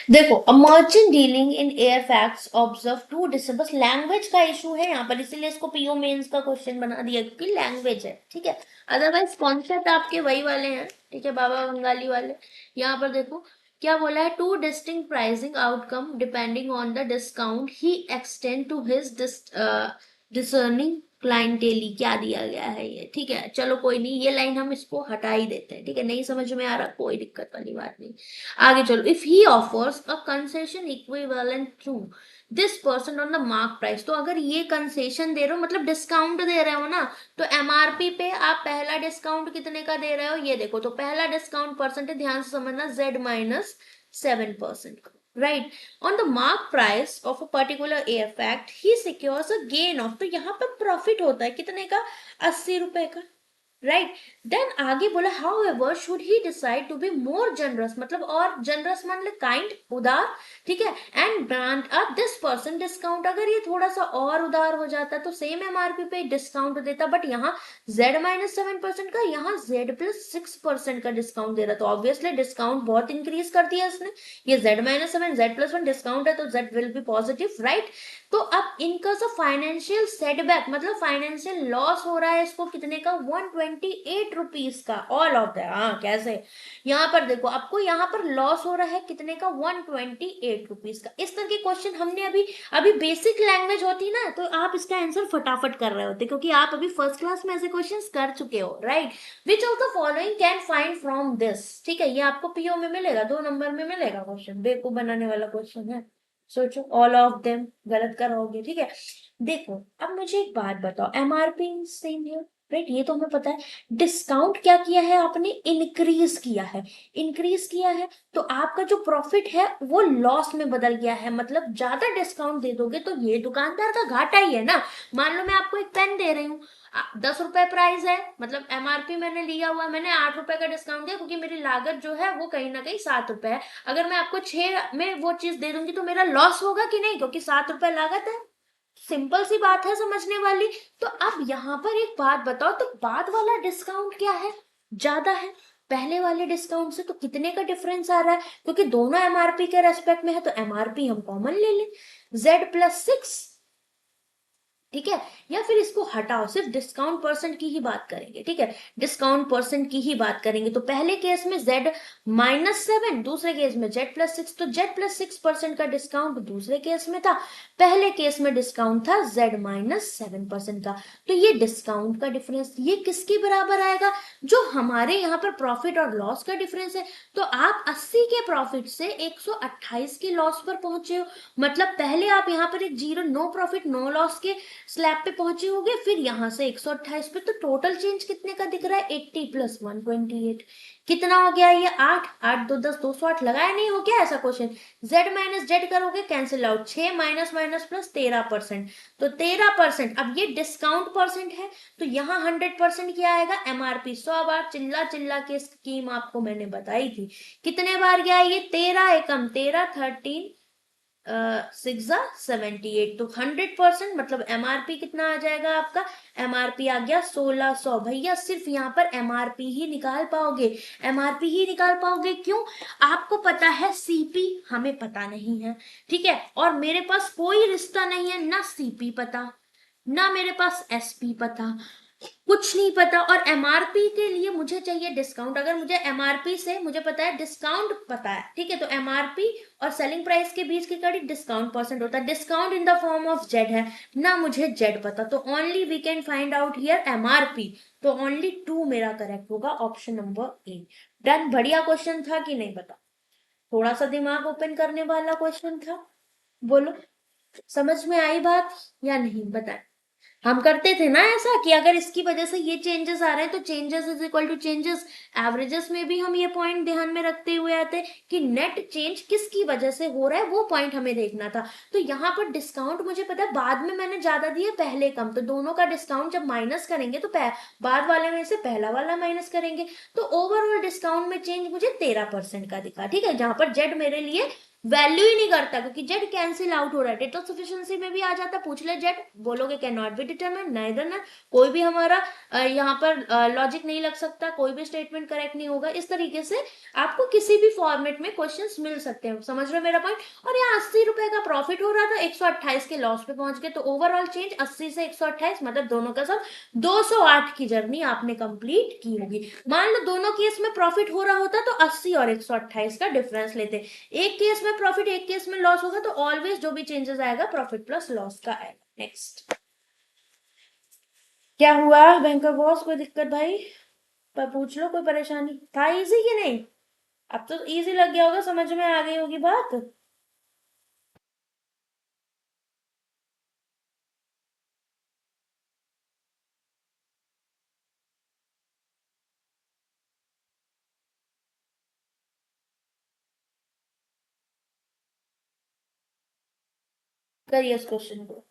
देखो, a merchant dealing in air facts observe 2 बस लैंग्वेज का इशू है यहाँ पर, इसीलिए इसको पीओ मेंस का क्वेश्चन बना दिया क्योंकि लैंग्वेज है, ठीक है, अदरवाइज कॉन्सेप्ट आपके वही वाले हैं, ठीक है, बाबा बंगाली वाले। यहाँ पर देखो क्या बोला है, 2 distinct pricing outcome depending on the discount he extend to his discerning clientele, क्या दिया गया है ये, ठीक है, चलो कोई नहीं, ये लाइन हम इसको हटा ही देते हैं, ठीक है, नहीं समझ में आ रहा कोई दिक्कत वाली बात नहीं। आगे चलो, if he offers a concession equivalent to this person on the mark price, तो अगर ये कंसेशन दे रहे हो मतलब डिस्काउंट दे रहे हो ना, तो एमआरपी पे आप पहला डिस्काउंट कितने का दे रहे हो, ये देखो, तो पहला डिस्काउंट परसेंट है, ध्यान से समझना, Z-7%, right, on the mark price of a particular air fact he secures a gain of, तो यहाँ पर प्रॉफिट होता है कितने का, 80 रुपए का, राइट। देन आगे बोला however should he decide to be more generous, मतलब और जनरस मतलब काइंड, उदार, ठीक है, and grant a this person discount, अगर ये थोड़ा सा और उदार हो जाता तो सेम एमआरपी पे डिस्काउंट देता, बट यहाँ Z-7% का, यहाँ Z+6% का डिस्काउंट दे रहा, तो ऑब्वियसली डिस्काउंट बहुत इंक्रीज कर दिया इसने, ये Z-7 Z+1 डिस्काउंट है तो Z will be positive, right. तो अब इनका जो फाइनेंशियल सेटबैक मतलब फाइनेंशियल लॉस हो रहा है इसको कितने का, 128 रुपीज का, ऑल ऑफ दैट। हाँ कैसे, यहाँ पर देखो आपको यहाँ पर लॉस हो रहा है कितने का, 128 रुपीज का। इस तरह के क्वेश्चन हमने अभी अभी बेसिक लैंग्वेज होती ना तो आप इसका आंसर फटाफट कर रहे होते, क्योंकि आप अभी फर्स्ट क्लास में ऐसे क्वेश्चन कर चुके हो, right. Which of the following can find from this, ठीक है, ये आपको पीओ में मिलेगा, 2 नंबर में मिलेगा क्वेश्चन, बेवकूफ बनाने वाला क्वेश्चन है। सोचो, ऑल ऑफ देम गलत कराओगे, ठीक है। देखो अब मुझे एक बात बताओ, एमआरपी सेम है, राइट, ये तो हमें पता है। डिस्काउंट क्या किया है आपने, इंक्रीज किया है, इंक्रीज किया है, तो आपका जो प्रॉफिट है वो लॉस में बदल गया है, मतलब ज्यादा डिस्काउंट दे दोगे तो ये दुकानदार का घाटा ही है ना। मान लो मैं आपको एक पेन दे रही हूँ, 10 रुपए प्राइस है, मतलब एमआरपी मैंने लिया हुआ, मैंने 8 रुपए का डिस्काउंट दिया क्योंकि मेरी लागत जो है वो कहीं ना कहीं 7 रुपए है। अगर मैं आपको 6 में वो चीज दे दूंगी तो मेरा लॉस होगा कि नहीं, क्योंकि 7 रुपए लागत है। सिंपल सी बात है समझने वाली। तो अब यहाँ पर एक बात बताओ, तो बाद वाला डिस्काउंट क्या है, ज्यादा है पहले वाले डिस्काउंट से, तो कितने का डिफरेंस आ रहा है, क्योंकि दोनों एमआरपी के रेस्पेक्ट में है तो एमआरपी हम कॉमन ले लें, Z+6, ठीक है, या फिर इसको हटाओ, सिर्फ डिस्काउंट परसेंट की ही बात करेंगे, ठीक है, डिस्काउंट परसेंट की ही बात करेंगे। तो पहले केस में Z-7, दूसरे केस में Z+6, तो Z+6% का डिस्काउंट दूसरे केस में था, पहले केस में डिस्काउंट था Z-7% का। तो ये डिस्काउंट का डिफरेंस ये किसके बराबर आएगा, जो हमारे यहाँ पर प्रॉफिट और लॉस का डिफरेंस है। तो आप 80 के प्रॉफिट से 128 के लॉस पर पहुंचे हो, मतलब पहले आप यहाँ पर एक zero, no profit no loss के स्लैब पे पहुंचे होगे, फिर यहां से 128 पे, तो टोटल चेंज कितने का दिख रहा है, 80 + 128, कितना हो गया ये, 8, 8 2 10, 208 लगाया नहीं हो क्या ऐसा क्वेश्चन, Z-Z करोगे cancel out, 6 minus minus plus 13%, तो 13%। अब ये डिस्काउंट परसेंट है तो यहाँ 100% क्या आएगा, एमआरपी। 100 बार चिल्ला चिल्ला के स्कीम आपको मैंने बताई थी, कितने बार गया ये, 13 एकम 13, 13 6 78, तो 100%, मतलब एमआरपी कितना आ जाएगा आपका, एमआरपी आ गया 1600। भैया सिर्फ यहाँ पर एमआरपी ही निकाल पाओगे, एमआरपी ही निकाल पाओगे, क्यों, आपको पता है सीपी हमें पता नहीं है, ठीक है, और मेरे पास कोई रिश्ता नहीं है, ना सीपी पता ना मेरे पास एसपी पता, कुछ नहीं पता, और एमआरपी के लिए मुझे चाहिए डिस्काउंट। अगर मुझे एमआरपी से मुझे पता है डिस्काउंट पता है, ठीक है, तो एमआरपी और सेलिंग प्राइस के बीच की कड़ी डिस्काउंट परसेंट होता है, discount in the form of Z है, ना मुझे जेड पता, तो only we can find out here MRP, तो ओनली 2 मेरा करेक्ट होगा, ऑप्शन नंबर ए। डन, बढ़िया क्वेश्चन था कि नहीं बता, थोड़ा सा दिमाग ओपन करने वाला क्वेश्चन था, बोलो समझ में आई बात या नहीं, बताए। हम करते थे ना ऐसा कि अगर इसकी वजह से ये चेंजेस आ रहे हैं तो changes is equal to changes, averages में भी हम ये पॉइंट ध्यान में रखते हुए आते कि नेट चेंज किसकी वजह से हो रहा है, वो पॉइंट हमें देखना था। तो यहाँ पर डिस्काउंट मुझे पता है बाद में मैंने ज्यादा दिए पहले कम, तो दोनों का डिस्काउंट जब माइनस करेंगे तो बाद वाले में से पहला वाला माइनस करेंगे, तो ओवरऑल डिस्काउंट में चेंज मुझे 13% का दिखा, ठीक है, जहां पर जेड मेरे लिए वैल्यू ही नहीं करता, क्योंकि जेड कैंसिल आउट हो रहा है, डेटा सफिशिएंसी में भी आ जाता, पूछ ले जेड, बोलोगे can not be determine, neither ना, कोई भी हमारा यहाँ पर लॉजिक नहीं लग सकता, कोई भी स्टेटमेंट करेक्ट नहीं होगा। इस तरीके से आपको किसी भी फॉर्मेट में क्वेश्चंस मिल सकते हैं, समझ रहे हो मेरा पॉइंट। और यहाँ 80 रुपए का प्रॉफिट हो रहा था, 128 के लॉस पे पहुंच गए, तो ओवरऑल चेंज 80 से 128, मतलब दोनों का सब 208 की जर्नी आपने कंप्लीट की होगी। मान लो दोनों केस में प्रॉफिट हो रहा होता तो 80 और 128 का डिफरेंस लेते, एक केस में प्रॉफिट एक केस में लॉस होगा, तो ऑलवेज जो भी चेंजेस आएगा प्रॉफिट प्लस लॉस का आएगा। नेक्स्ट, क्या हुआ बैंकर बॉस, कोई दिक्कत भाई, पर पूछ लो, कोई परेशानी, था इजी कि नहीं, अब तो इजी लग गया होगा, समझ में आ गई होगी बात। करिए इस क्वेश्चन को।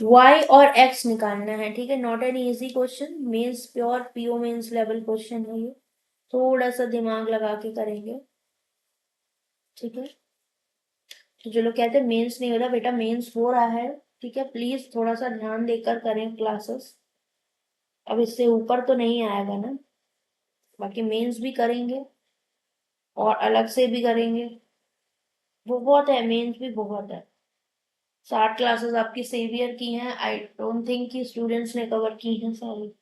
y और x निकालना है, ठीक है। Not an easy question, means pure PO means level question है ये, थोड़ा सा दिमाग लगा के करेंगे, ठीक है। तो जो लोग कहते हैं मेंस नहीं हो रहा, बेटा मेंस हो रहा है, ठीक है। प्लीज थोड़ा सा ध्यान देकर करें क्लासेस, अब इससे ऊपर तो नहीं आएगा ना। बाकी मेंस भी करेंगे और अलग से भी करेंगे, वो बहुत है, मेंस भी बहुत है। 60 क्लासेस आपकी सेवियर की हैं, आई डोंट थिंक कि स्टूडेंट्स ने कवर की हैं सारी।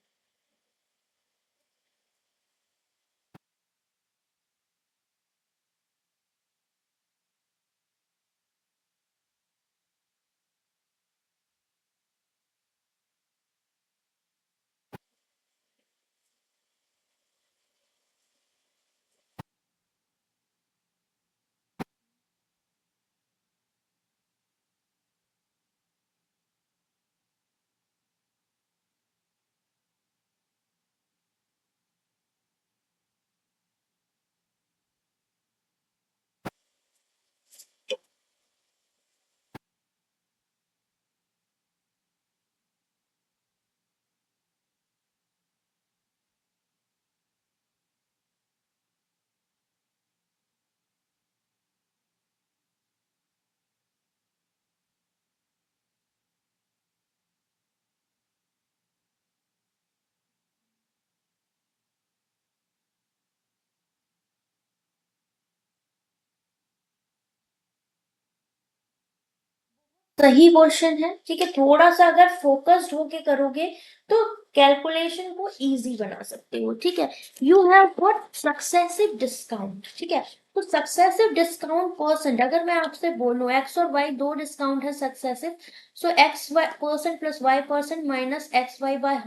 सही क्वेश्चन है, ठीक है। थोड़ा सा अगर फोकस्ड होके करोगे तो कैलकुलेशन को इजी बना सकते हो, ठीक है। You have what successive discount, ठीक है। तो सक्सेसिव डिस्काउंट परसेंट, अगर मैं आपसे बोलूं एक्स और वाई दो डिस्काउंट है successive, so X Y percent plus Y percent minus X Y by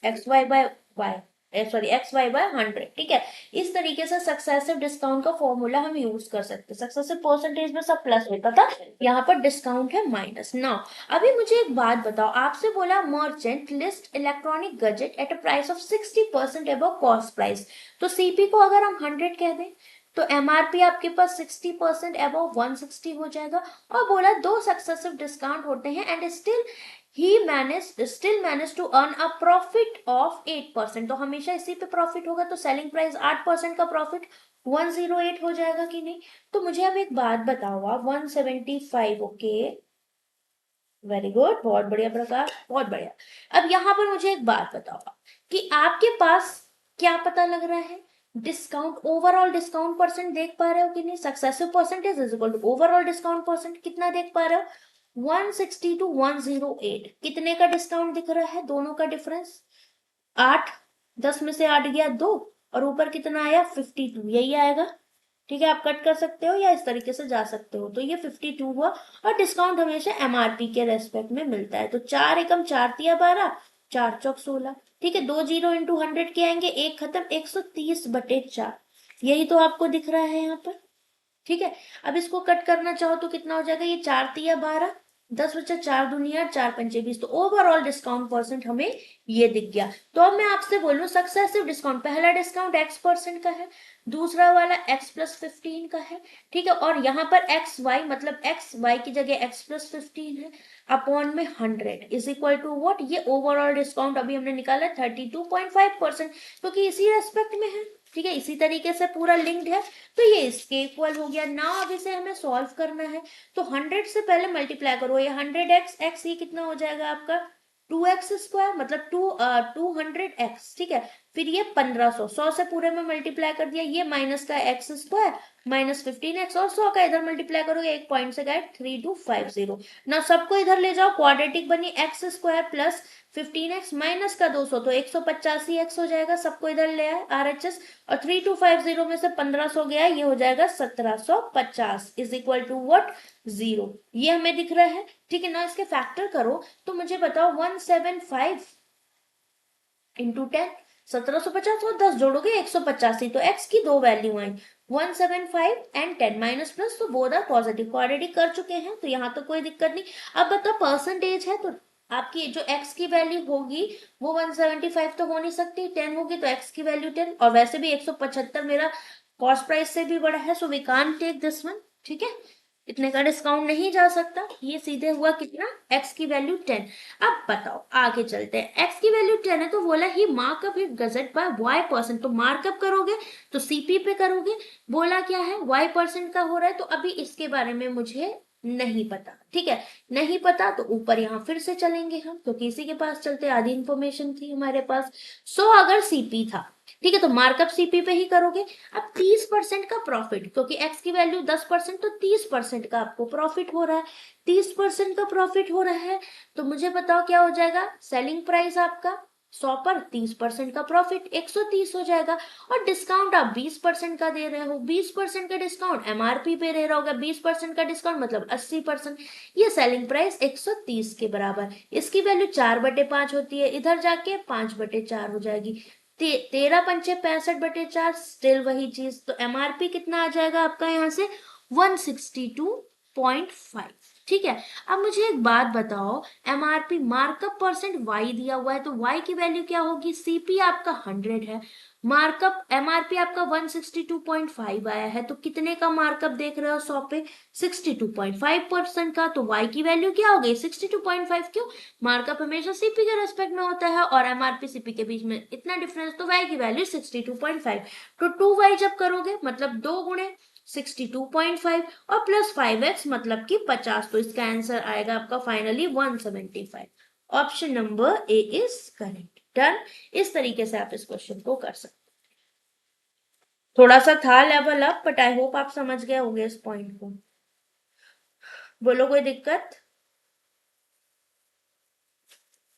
X Y by Y, sorry X Y by 100, ठीक है। इस तरीके से सक्सेसिव डिस्काउंट का फॉर्मूला हम यूज कर सकते हैं। सक्सेसिव परसेंटेज में सब प्लस होता था, यहाँ पर डिस्काउंट है माइनस। नाउ अभी मुझे एक बात बताओ, आपसे बोला merchant list electronic gadget at a price of 60% above cost price, तो सीपी को अगर हम 100 कह दें तो एमआरपी आपके पास 60% अबव 160 हो जाएगा। और बोला दो सक्सेसिव डिस्काउंट होते हैं and still managed to earn a profit of 8%, तो हमेशा इसी पे प्रॉफिट होगा, तो सेलिंग प्राइस 8% का प्रॉफिट 108 हो जाएगा कि नहीं। तो मुझे अब एक बात बताओ आप, 175, ओके, वेरी गुड, बहुत बढ़िया प्रकाश, बहुत बढ़िया। अब यहाँ पर मुझे एक बात बताओ आप, कि आपके पास क्या पता लग रहा है, डिस्काउंट, ओवरऑल डिस्काउंट परसेंट देख पा रहे हो कि नहीं। Successive percentage is equal to overall discount percent, कितना देख पा रहे हो, 160 टू 108, कितने का डिस्काउंट दिख रहा है, दोनों का डिफरेंस 8, 10 में से 8 गया 2, और ऊपर कितना आया 52, यही आएगा, ठीक है। आप कट कर सकते हो या इस तरीके से जा सकते हो, तो ये 52 हुआ। और डिस्काउंट हमेशा एमआरपी के रेस्पेक्ट में मिलता है, तो 4 एकम 4 तिया 12, 4 चौक 16, ठीक है। 2 जीरो इंटू 100 के आएंगे, एक खत्म, 130/4, यही तो आपको दिख रहा है यहाँ पर, ठीक है। अब इसको कट करना चाहो तो कितना हो जाएगा, ये 4 तिया 12, 10 बचा 4 दुनिया 4 पंचे 20, तो ओवरऑल डिस्काउंट परसेंट हमें ये दिख गया। तो अब मैं आपसे बोलूं सक्सेसिव डिस्काउंट, पहला डिस्काउंट x% का है, दूसरा वाला x+15 का है, ठीक है। और यहाँ पर एक्स वाई, मतलब एक्स वाई की जगह x+15 है, अपॉन में 100 इज इक्वल टू व्हाट, ये ओवरऑल डिस्काउंट अभी हमने निकाला 32.5%, क्योंकि इसी रेस्पेक्ट में है, ठीक है। इसी तरीके से पूरा लिंक्ड है, तो ये इसके इक्वल हो गया। नाउ अब इसे हमें सॉल्व करना है, तो 100 से पहले मल्टीप्लाई करो, ये 100x, ये कितना हो जाएगा आपका 2x², मतलब 200x, ठीक है। फिर ये 1500, 100 से पूरे में मल्टीप्लाई कर दिया, ये माइनस का x² माइनस 15x, और 100 का इधर मल्टीप्लाई करोगे, एक पॉइंट से गए 3250। ना सबको इधर ले जाओ, क्वाड्रेटिक बनी x² प्लस 15x माइनस का 200, तो 185x हो जाएगा, सबको इधर ले आए RHS, और 3250 में से 1500 गया, ये हो जाएगा 1750 इज इक्वल टू व्हाट, 0, ये हमें दिख रहा है, ठीक है ना। इसके फैक्टर करो तो मुझे बताओ 175 इंटू 10, 1750, और 10 जोड़ोगे 185, तो x की दो value I 175 and 10 minus plus, तो बोथ आर पॉजिटिव, को ऑलरेडी कर चुके हैं, तो यहाँ तो कोई दिक्कत नहीं। अब बताओ परसेंटेज है, तो आपकी जो x की वैल्यू होगी वो 175 तो हो नहीं सकती, 10 होगी, तो x की वैल्यू 10, और वैसे भी 175 मेरा कॉस्ट प्राइस से भी बड़ा है, so we can't take this one, ठीक है। इतने का डिस्काउंट नहीं जा सकता, ये सीधे हुआ कितना, x की वैल्यू 10। अब बताओ आगे चलते हैं, x की वैल्यू 10 है तो बोला he markup if gadget by y%, तो मार्कअप करोगे तो सीपी पे करोगे, बोला क्या है y% का हो रहा है, तो अभी इसके बारे में मुझे नहीं पता, ठीक है, नहीं पता तो ऊपर यहाँ फिर से चलेंगे हम, तो किसी के पास चलते, आधी इंफॉर्मेशन थी हमारे पास। सो अगर सीपी था, ठीक है, तो मार्कअप सीपी पे ही करोगे। अब 30% का प्रॉफिट, क्योंकि एक्स की वैल्यू 10%, तो 30% का आपको प्रॉफिट हो रहा है, 30% का प्रॉफिट हो रहा है, तो मुझे बताओ क्या हो जाएगा, सेलिंग प्राइस आपका 100 पर 30% का प्रॉफिट 130 हो जाएगा, और डिस्काउंट आप 20% का दे रहे हो, 20% का डिस्काउंट एमआरपी पे दे रहा होगा, 20% का डिस्काउंट मतलब 80%, ये सेलिंग प्राइस 130 के बराबर, इसकी वैल्यू 4/5 होती है, इधर जाके 5/4 हो जाएगी, 13×5 = 65/4, स्टिल वही चीज, तो एमआरपी कितना आ जाएगा आपका यहाँ से 162.5, ठीक है। अब मुझे एक बात बताओ, एमआरपी मार्कअप परसेंट वाई दिया हुआ है, तो वाई की वैल्यू क्या होगी, सीपी आपका 100 है, मार्कअप एमआरपी आपका 162.5 आया है, तो कितने का मार्कअप देख रहे हो 100 पे, 62.5% का, तो वाई की वैल्यू क्या हो गई 62.5, क्यों, मार्कअप हमेशा सीपी के रेस्पेक्ट में होता है, और एमआरपी सीपी के बीच में इतना डिफरेंस, तो वाई की वैल्यू 62.5, तो 2y जब करोगे मतलब 2 × 62.5 और प्लस 5x मतलब कि 50, तो इसका आंसर आएगा आपका finally 175, option number A is correct. Done, इस तरीके से आप इस क्वेश्चन को कर सकते, थोड़ा सा था level up, but I hope आप समझ गए होंगे इस पॉइंट को। बोलो कोई दिक्कत,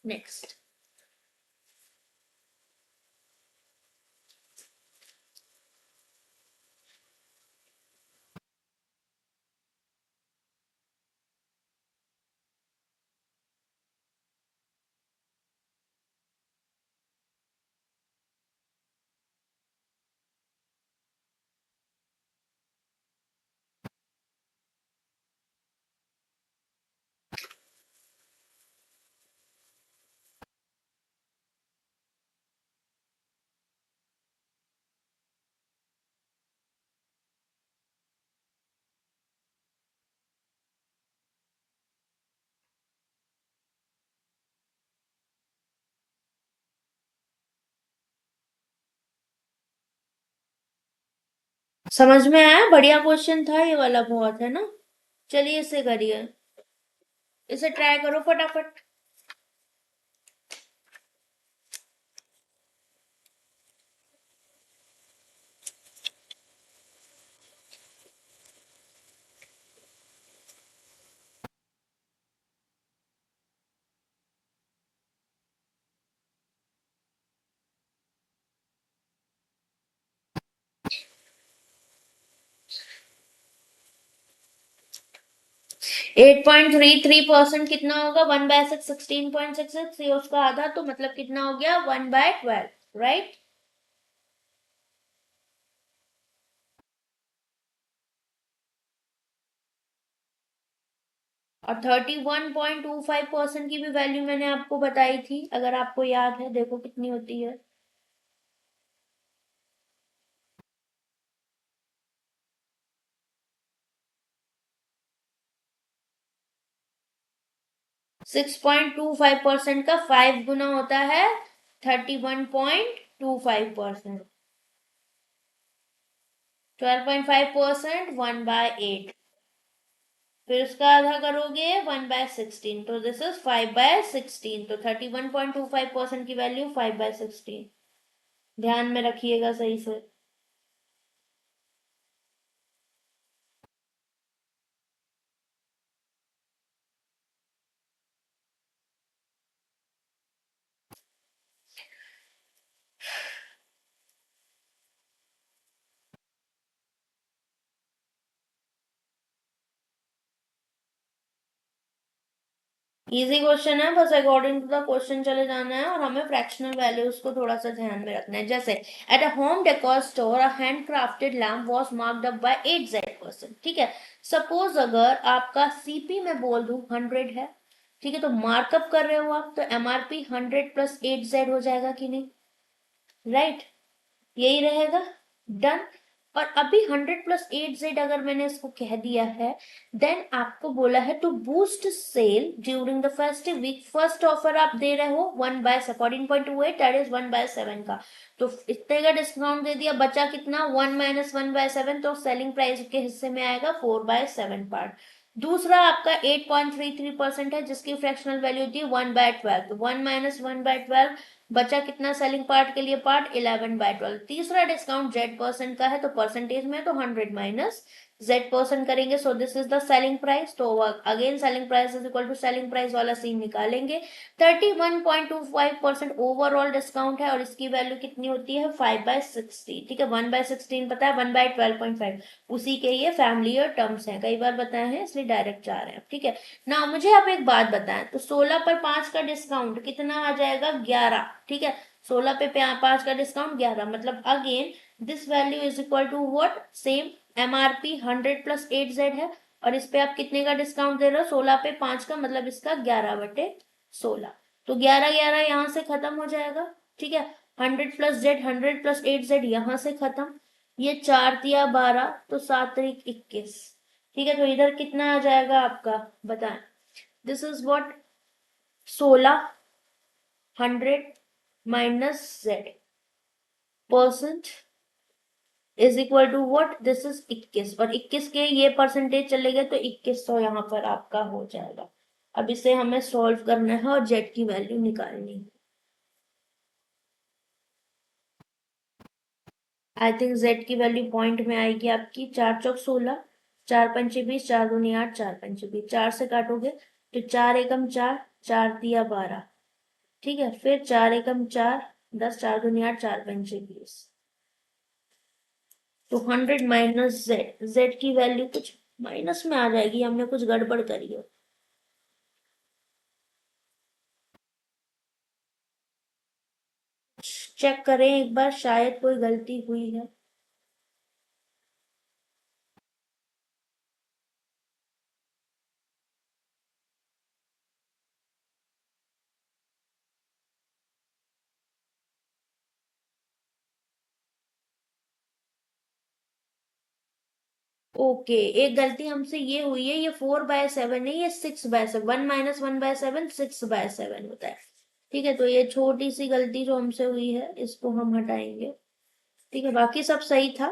नेक्स्ट। समझ में आया, बढ़िया क्वेश्चन था ये वाला, बहुत है ना। चलिए इसे करिए, इसे ट्राई करो फटाफट। 8.33% कितना होगा, 1/6 16.66, ये उसका आधा, तो मतलब कितना हो गया 1/12, राइट। और 31.25% की भी वैल्यू मैंने आपको बताई थी, अगर आपको याद है, देखो कितनी होती है। Six point two five percent का 5 गुना होता है 31.25%, 12.5% 1/8, फिर उसका आधा करोगे 1/16, तो दिस इज 5/16, तो 31.25% की वैल्यू 5/16, ध्यान में रखिएगा सही से। इजी क्वेश्चन है, बस अकॉर्डिंग टू द क्वेश्चन चले जाना है, और हमें फ्रैक्शनल वैल्यूज को थोड़ा सा ध्यान में रखना है। जैसे at a home decor store a handcrafted lamp was marked up by 8Z%, ठीक है। सपोज अगर आपका सीपी में बोल दूं 100 है, ठीक है, तो मार्कअप कर रहे हो आप, तो एमआरपी 100 + 8Z हो जाएगा कि नहीं, राइट, यही रहेगा। डन। और अभी 100+8Z अगर मैंने इसको कह दिया है, देन आपको बोला है to boost sale during the festive week, first offer आप दे रहे हो 1/14.28, दैट इज 1/7 का, तो इतने का डिस्काउंट दे दिया, बचा कितना 1 - 1/7, तो सेलिंग प्राइस के हिस्से में आएगा 4/7 पार्ट। दूसरा आपका 8.33% है, जिसकी फ्रैक्शनल वैल्यू होती है 1/12, तो 1 - 1/12, बचा कितना सेलिंग पार्ट के लिए पार्ट 11/12। तीसरा डिस्काउंट Z% का है, तो परसेंटेज में तो 100 माइनस Z% करेंगे, so this is the selling price, तो again selling price is equal to selling price वाला सीन निकालेंगे। 31.25% ओवरऑल डिस्काउंट है, और इसकी वैल्यू कितनी होती है 5/16, ठीक है, 1/16 पता है, 1/12.5, उसी के ये फैमिलियर टर्म्स हैं, कई बार बताए हैं इसलिए डायरेक्ट जा रहे हैं, ठीक है ना। मुझे आप एक बात बताएं, तो 16 पर 5 का डिस्काउंट कितना आ जाएगा 11, ठीक है, 16 पे 5 का डिस्काउंट 11, मतलब again this value is equal to what, same MRP 100+8Z है, और इस पे आप कितने का डिस्काउंट दे रहे हो 16 पे 5 का, मतलब इसका 11/16, तो 11 यहाँ से खत्म हो जाएगा, ठीक है, 100+Z 100+8Z यहाँ से खत्म, ये 4 × 12 तो 7 × 21, ठीक है, तो इधर कितना आ जाएगा आपका बताएं, this is what 16 100 minus Z percent is equal to what, this is 21, और 21 के ये परसेंटेज चले गए तो 2100 यहाँ पर आपका हो जाएगा। अब इसे हमें सॉल्व करना है और Z की वैल्यू निकालनी है। आई थिंक Z की वैल्यू पॉइंट में आएगी आपकी 4 चौक 16, 4 पंचे 20, 4 दूनी 8, 4 पंचे 20, 4 से काटोगे तो 4 एकम 4, 4 तिया 12, ठीक है, फिर 4 एकम 4 10, 4 दूनी 8, 4 पंचे 20, तो 100 माइनस Z की वैल्यू कुछ माइनस में आ जाएगी, हमने कुछ गड़बड़ करी है। चेक करें एक बार, शायद कोई गलती हुई है। ओके, एक गलती हमसे ये हुई है, ये 4/7 है, ये 6/7, 1 - 1/7 6/7 होता है, ठीक है, तो ये छोटी सी गलती जो हमसे हुई है इसको हम हटाएंगे, ठीक है, बाकी सब सही था।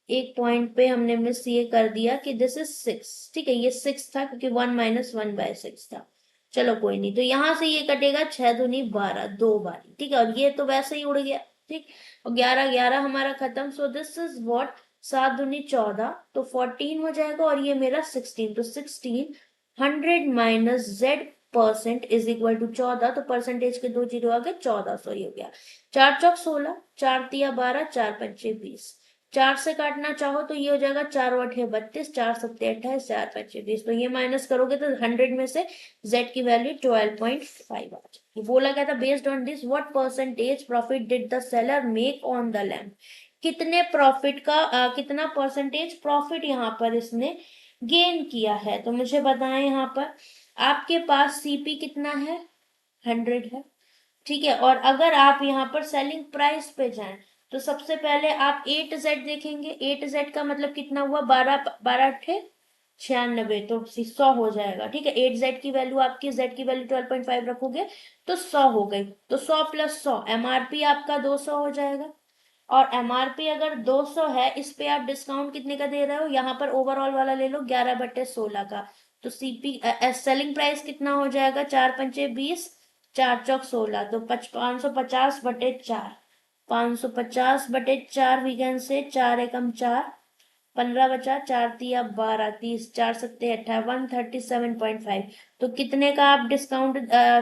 एक पॉइंट पे हमने मिस ये कर दिया कि दिस इज 6, ठीक है, ये 6 था क्योंकि 1 - 1/6 था, चलो कोई नहीं, तो यहां से ये कटेगा 6 दूनी 12, 2 बारी, ठीक है, और ये तो वैसे ही उड़ गया, ठीक, और 11 11 हमारा खत्म, सो दिस इज व्हाट 7 दूनी 14, तो 14 हो जाएगा, और ये मेरा 16, तो 16 100 minus Z% is equal to 14, तो परसेंटेज के 2 जीरो आ गए 1400, ही हो गया, 4 चौक 16, 4 तिया 12, 4 पंचे 20, 4 से काटना चाहो तो ये हो जाएगा 4 8 32, 4 7 28, 4 5 20, तो ये माइनस करोगे तो 100 में से Z की वैल्यू 12.5 आ जाएगी। बोला गया था based on this what percentage profit did the seller make on the lamp, कितने प्रॉफिट का कितना परसेंटेज प्रॉफिट यहाँ पर इसने गेन किया है, तो मुझे बताएं यहाँ पर आपके पास CP कितना है 100 है, ठीक है, और अगर आप यहाँ पर सेलिंग प्राइस पे जाएं तो सबसे पहले आप 8Z देखेंगे, 8Z का मतलब कितना हुआ 12 12 अट्ठे 96, तो 100 हो जाएगा, ठीक है, 8Z की वैल्यू आपकी Z की वैल्यू 12.5 रखोगे तो 100 हो गई, तो 100 + 100 MRP आपका 200 हो जाएगा, और MRP अगर 200 है, इस पे आप डिस्काउंट कितने का दे रहे हो, यहाँ पर ओवरऑल वाला ले लो 11/16 का, तो CP सेलिंग प्राइस कितना हो जाएगा 4 पंचे 20, 4 चौक 16, तो 550/4, 550/4 वी कैन से 4 एकम 4, 15 बचा, 4 तिया 12, 30, 4 सत्ते 18, 137.5, तो कितने का आप डिस्काउंट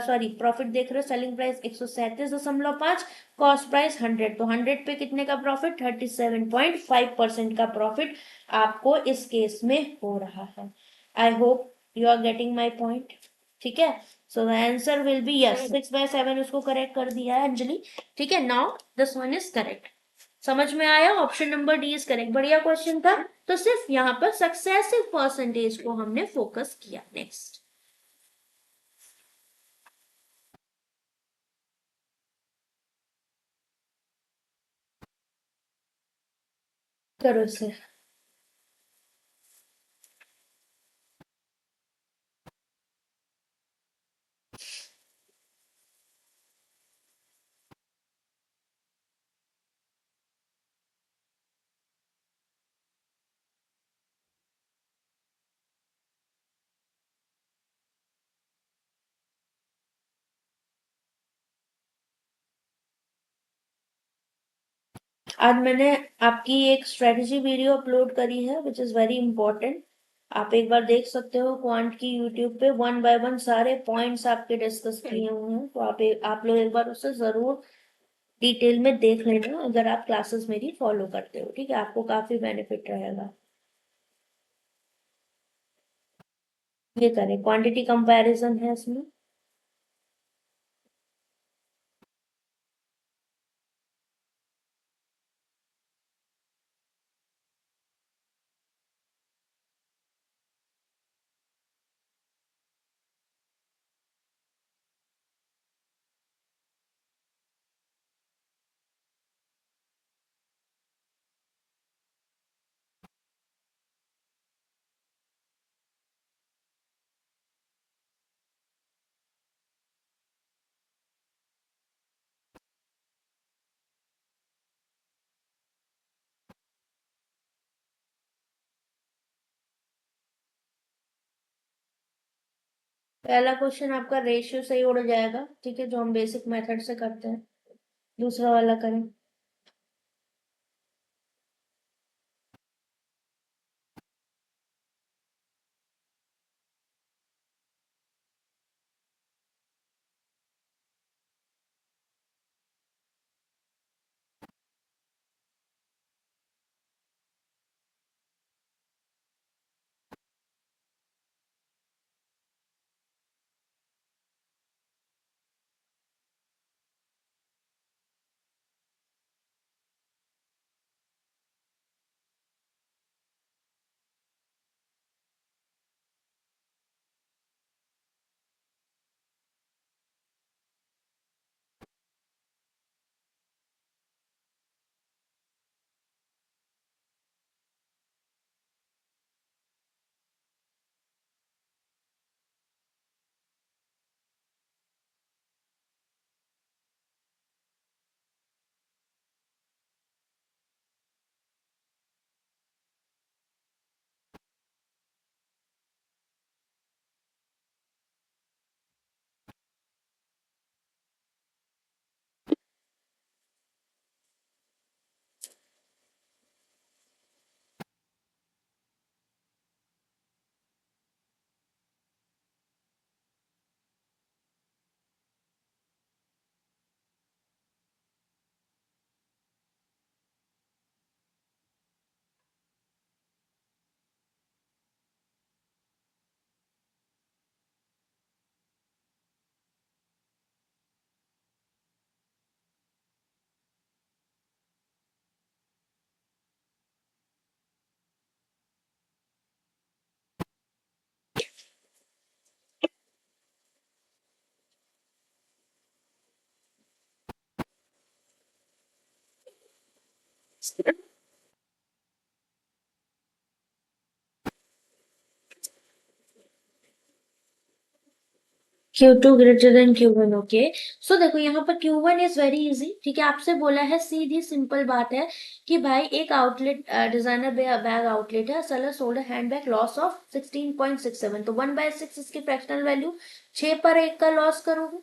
सॉरी प्रॉफिट देख रहे हो, सेलिंग प्राइस 137.5, कॉस्ट प्राइस 100, तो 100 पे कितने का प्रॉफिट 37.5% का प्रॉफिट आपको इस केस में हो रहा है। I hope you are getting my point, ठीक है, so the answer will be yes, 6/7 उसको करेक्ट कर दिया है अंजलि, ठीक है, now this one is correct, समझ में आया, option number D is correct, बढ़िया क्वेश्चन था, तो सिर्फ यहाँ पर सक्सेसिव परसेंटेज को हमने फोकस किया। नेक्स्ट, करो इसे। आज मैंने आपकी एक स्ट्रेटजी वीडियो अपलोड करी है विच इज वेरी इंपॉर्टेंट। आप एक बार देख सकते हो क्वांट की यूट्यूब पे, वन बाय वन सारे पॉइंट्स आपके डिस्कस किए हुए हैं, तो आप लोग एक बार उसे जरूर डिटेल में देख लेना अगर आप क्लासेस मेरी फॉलो करते हो। ठीक है, आपको काफी बेनिफिट रहेगा। ये करें, क्वांटिटी कंपैरिजन है इसमें। पहला क्वेश्चन आपका रेशियो से ही उड़ जाएगा, ठीक है, जो हम बेसिक मेथड से करते हैं। दूसरा वाला करें। Q2 greater than Q1। Okay, सो देखो यहाँ पर Q1 इज वेरी इजी। ठीक है, आपसे बोला है, सीधी सिंपल बात है कि भाई एक आउटलेट, डिजाइनर बैग आउटलेट है, seller sold hand bag, loss of 16.67, तो 1/6 इसकी फ्रैक्शनल वैल्यू। 6 पर 1 का लॉस करोगे,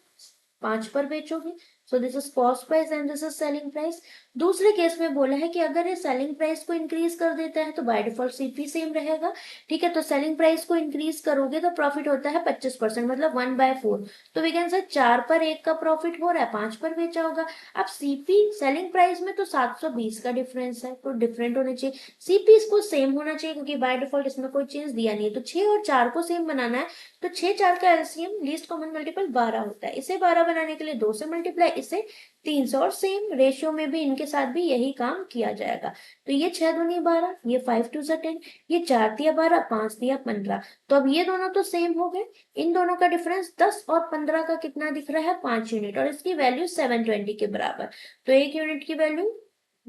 5 पर बेचोगे। So this is cost price and this is selling price. दूसरे केस में बोला है कि अगर ये सेलिंग प्राइस को इंक्रीज कर देता है तो बाय डिफॉल्ट सीपी सेम रहेगा। ठीक है, तो सेलिंग प्राइस को इंक्रीज करोगे तो प्रॉफिट होता है 25%, मतलब 1/4। तो वी कैन से 4 पर 1 का प्रॉफिट हो रहा है, 5 पर बेचा होगा। अब सीपी सेलिंग प्राइस में तो 720 का डिफरेंस है, तो डिफरेंट होने चाहिए। सीपी इसको सेम होना चाहिए क्योंकि बाय डिफॉल्ट इसमें कोई चेंज दिया नहीं है, तो 6 और 4 को सेम बनाना है। तो 6 4 का एलसीएम लीस्ट कॉमन मल्टीपल 12 होता है। इसे 12 बनाने के लिए 2 से मल्टीप्लाई, इसे 3 से, और सेम रेशियो में भी इनके साथ भी यही काम किया जाएगा। तो ये 6 दूनी 12, ये 5 2 10, ये 4 दिया 12, 5 दिया 15। तो अब ये दोनों तो सेम हो गए। इन दोनों का डिफरेंस 10 और 15 का कितना दिख रहा है, 5 यूनिट, और इसकी वैल्यू 720 के बराबर। तो एक यूनिट की वैल्यू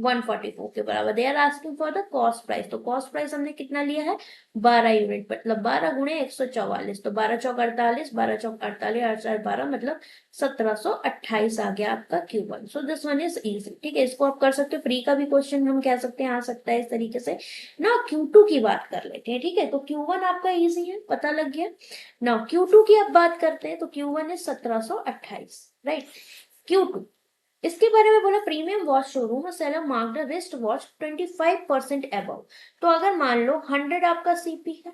144 के बराबर। They are asking for the cost price, तो कॉस्ट प्राइस हमने कितना लिया है 12 यूनिट, मतलब 12 गुणे 144, तो 12 चौक 48, 12 चौक 48, 8 मतलब 1728 आ गया आपका Q1। So this one is easy, ठीक है, इसको आप कर सकते हो, प्री का भी क्वेश्चन हम कह सकते हैं आ सकता है इस तरीके से ना। Q2 की बात कर लेते हैं, ठीक है, तो Q1 आपका इजी है, पता लग गया ना। Q2 की अब बात करते हैं, तो Q1 इज 1728, राइट। Q2 इसके बारे में बोला, premium watch showroom seller marked the wrist watch 25% above. तो अगर मान लो 100 आपका सीपी है,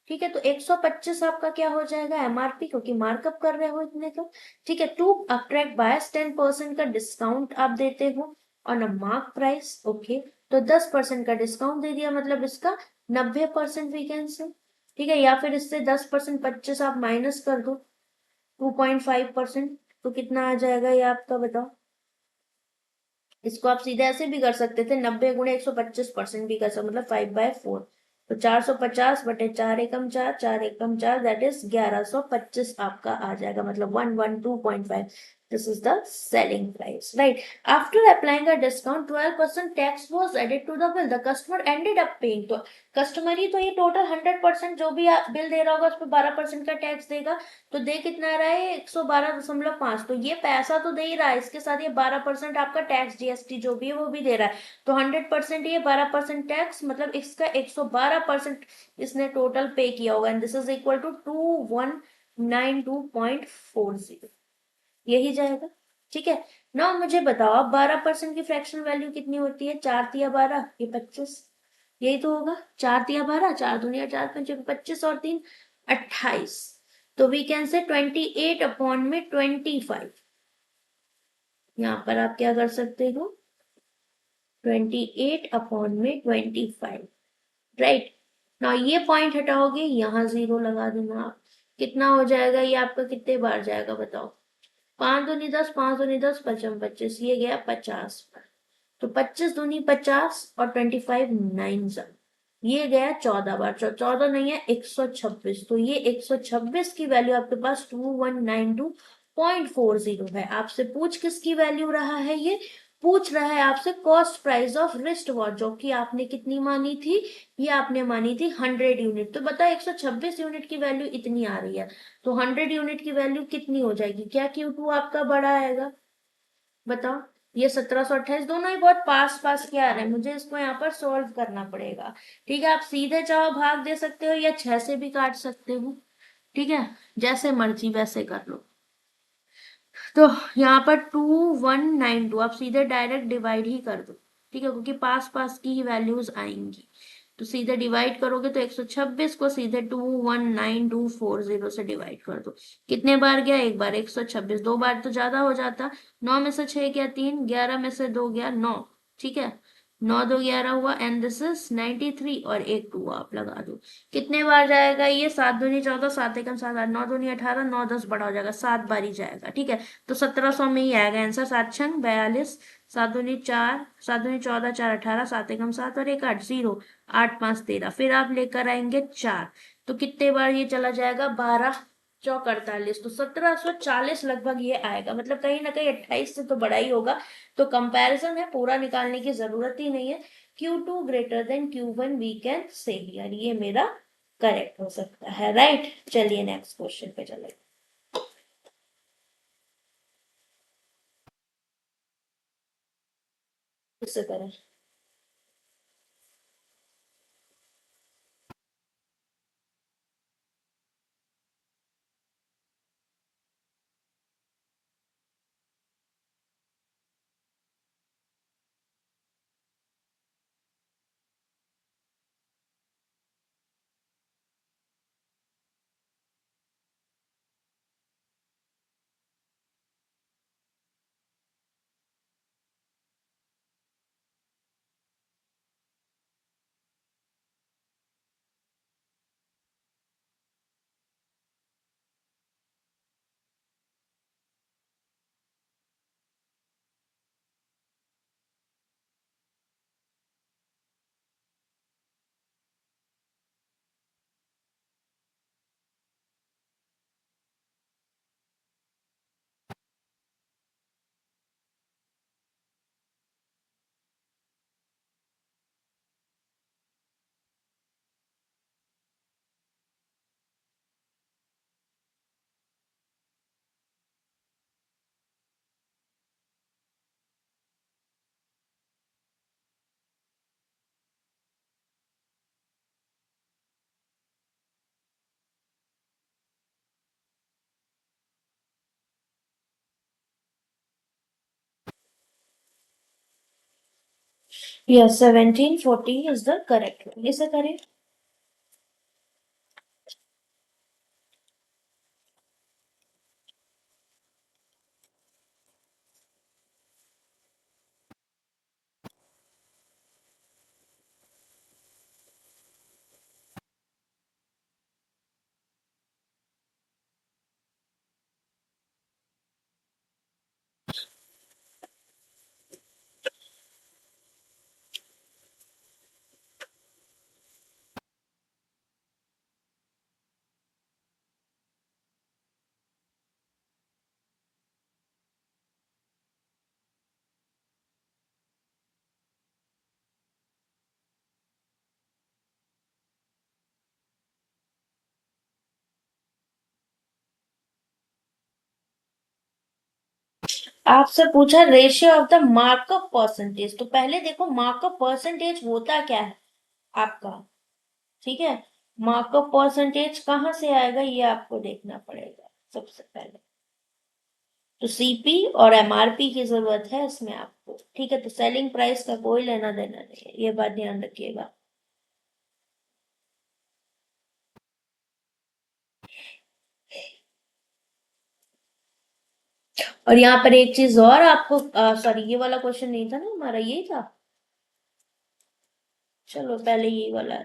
ठीक है, तो 125 आपका क्या हो जाएगा एमआरपी, क्योंकि मार्कअप कर रहे हो इतने का, ठीक है। टू अट्रैक्ट बायर्स 10% का डिस्काउंट आप देते हो on a mark price, okay, तो 10% का डिस्काउंट दे दिया, मतलब इसका 90% वी कैन से, ठीक है, या फिर इससे 10% 25 आप माइनस कर दो 2.5%, तो कितना आ जाएगा ये आपका बताओ। इसको आप सीधे ऐसे भी कर सकते थे, 90 गुणे 125% भी कर सकते, मतलब 5/4, तो 450/4 एकम 4, 4 एकम 4, दैट इज 1125 आपका आ जाएगा, मतलब 112.5। This is the selling price, right. After applying a discount 12% tax was added to the bill, the customer ended up paying, तो कस्टमर ही तो ये टोटल 100% जो भी बिल दे रहा होगा उस पर 12% का टैक्स देगा, तो दे कितना रहा है 112.5, तो ये पैसा तो दे ही रहा है, इसके साथ ये 12% आपका टैक्स जीएसटी जो भी है वो भी दे रहा है, तो 100% ये 12% टैक्स, मतलब इसका 112% इसने टोटल पे किया होगा, and this is equal to 2192.40, यही जाएगा, ठीक है ना। मुझे बताओ अब 12% की फ्रैक्शन वैल्यू कितनी होती है, 4×12 ये 25, यही तो होगा, 4×12, 4×2 4 5 25 और 3 28, तो वी कैन से 28/25, यहाँ पर आप क्या कर सकते हो 28/25, राइट ना। ये पॉइंट हटाओगे, यहाँ 0 लगा देना आप, कितना हो जाएगा ये आपका, कितने बार जाएगा बताओ, 5×2 = 10, 5×2 = 10, 5×5 = 25, ये गया 50 पर, तो 25×2 = 50 और 25 9 ये गया 14 बार, 14 नहीं है 126, तो ये 126 की वैल्यू आपके पास 2192.40 है। आपसे पूछ किसकी वैल्यू रहा है, ये पूछ रहा है आपसे cost price of wrist watch, जो कि आपने कितनी मानी थी, ये आपने मानी थी 100 यूनिट, तो बताओ 126 यूनिट की वैल्यू इतनी आ रही है, तो 100 यूनिट की वैल्यू कितनी हो जाएगी, क्या Q2 आपका बड़ा आएगा बताओ। ये 1728 दोनों ही बहुत पास पास के आ रहे हैं, मुझे इसको यहाँ पर सोल्व करना पड़ेगा, ठीक है। आप सीधे चाहो भाग दे सकते हो या 6 से भी काट सकते हो, ठीक है, जैसे मर्जी वैसे कर लो। तो यहाँ पर 2192 आप सीधे डायरेक्ट डिवाइड ही कर दो, ठीक है, क्योंकि पास पास की ही वैल्यूज आएंगी, तो सीधे डिवाइड करोगे तो 126 को सीधे 219240 से डिवाइड कर दो, कितने बार गया एक बार 126, दो बार तो ज्यादा हो जाता, 9 में से 6 गया 3, 11 में से 2 गया 9, ठीक है, 9×2 = 11 हुआ, एंड दिस इज 93, और एक 2 आप लगा दो, कितने बार जाएगा ये 7×2 = 14, 7 एकम 7 8, 9×2 = 18, 9×10 बड़ा हो जाएगा, 7 बार ही जाएगा, ठीक है, तो 1700 में ही आएगा आंसर, 7×6 = 42, 7×2 = 4, 7×2 = 14, 4×18, 7 एकम 7 और एक 8, 0, 8×5 = 13, फिर आप लेकर आएंगे 4, तो कितने बार ये चला जाएगा 12×4 = 48, तो 1740 लगभग ये आएगा, मतलब कहीं ना कहीं 28 से तो बड़ा ही होगा, तो कंपैरिजन है, पूरा निकालने की जरूरत ही नहीं है। Q2 greater than Q1 we can say, यार ये मेरा करेक्ट हो सकता है, राइट। चलिए नेक्स्ट क्वेश्चन पे चले, इससे करें। Yes, 1740 is the correct one. इसे करें। आपसे पूछा ratio of the markup percentage, तो पहले देखो मार्कअप परसेंटेज होता क्या है आपका। ठीक है, मार्कअप परसेंटेज कहाँ से आएगा ये आपको देखना पड़ेगा सबसे पहले। तो सीपी और एमआरपी की जरूरत है इसमें आपको। ठीक है, तो सेलिंग प्राइस का कोई लेना देना नहीं है, ये बात ध्यान रखिएगा। और यहाँ पर एक चीज और आपको, सॉरी ये वाला क्वेश्चन नहीं था ना हमारा, यही था। चलो पहले यही वाला।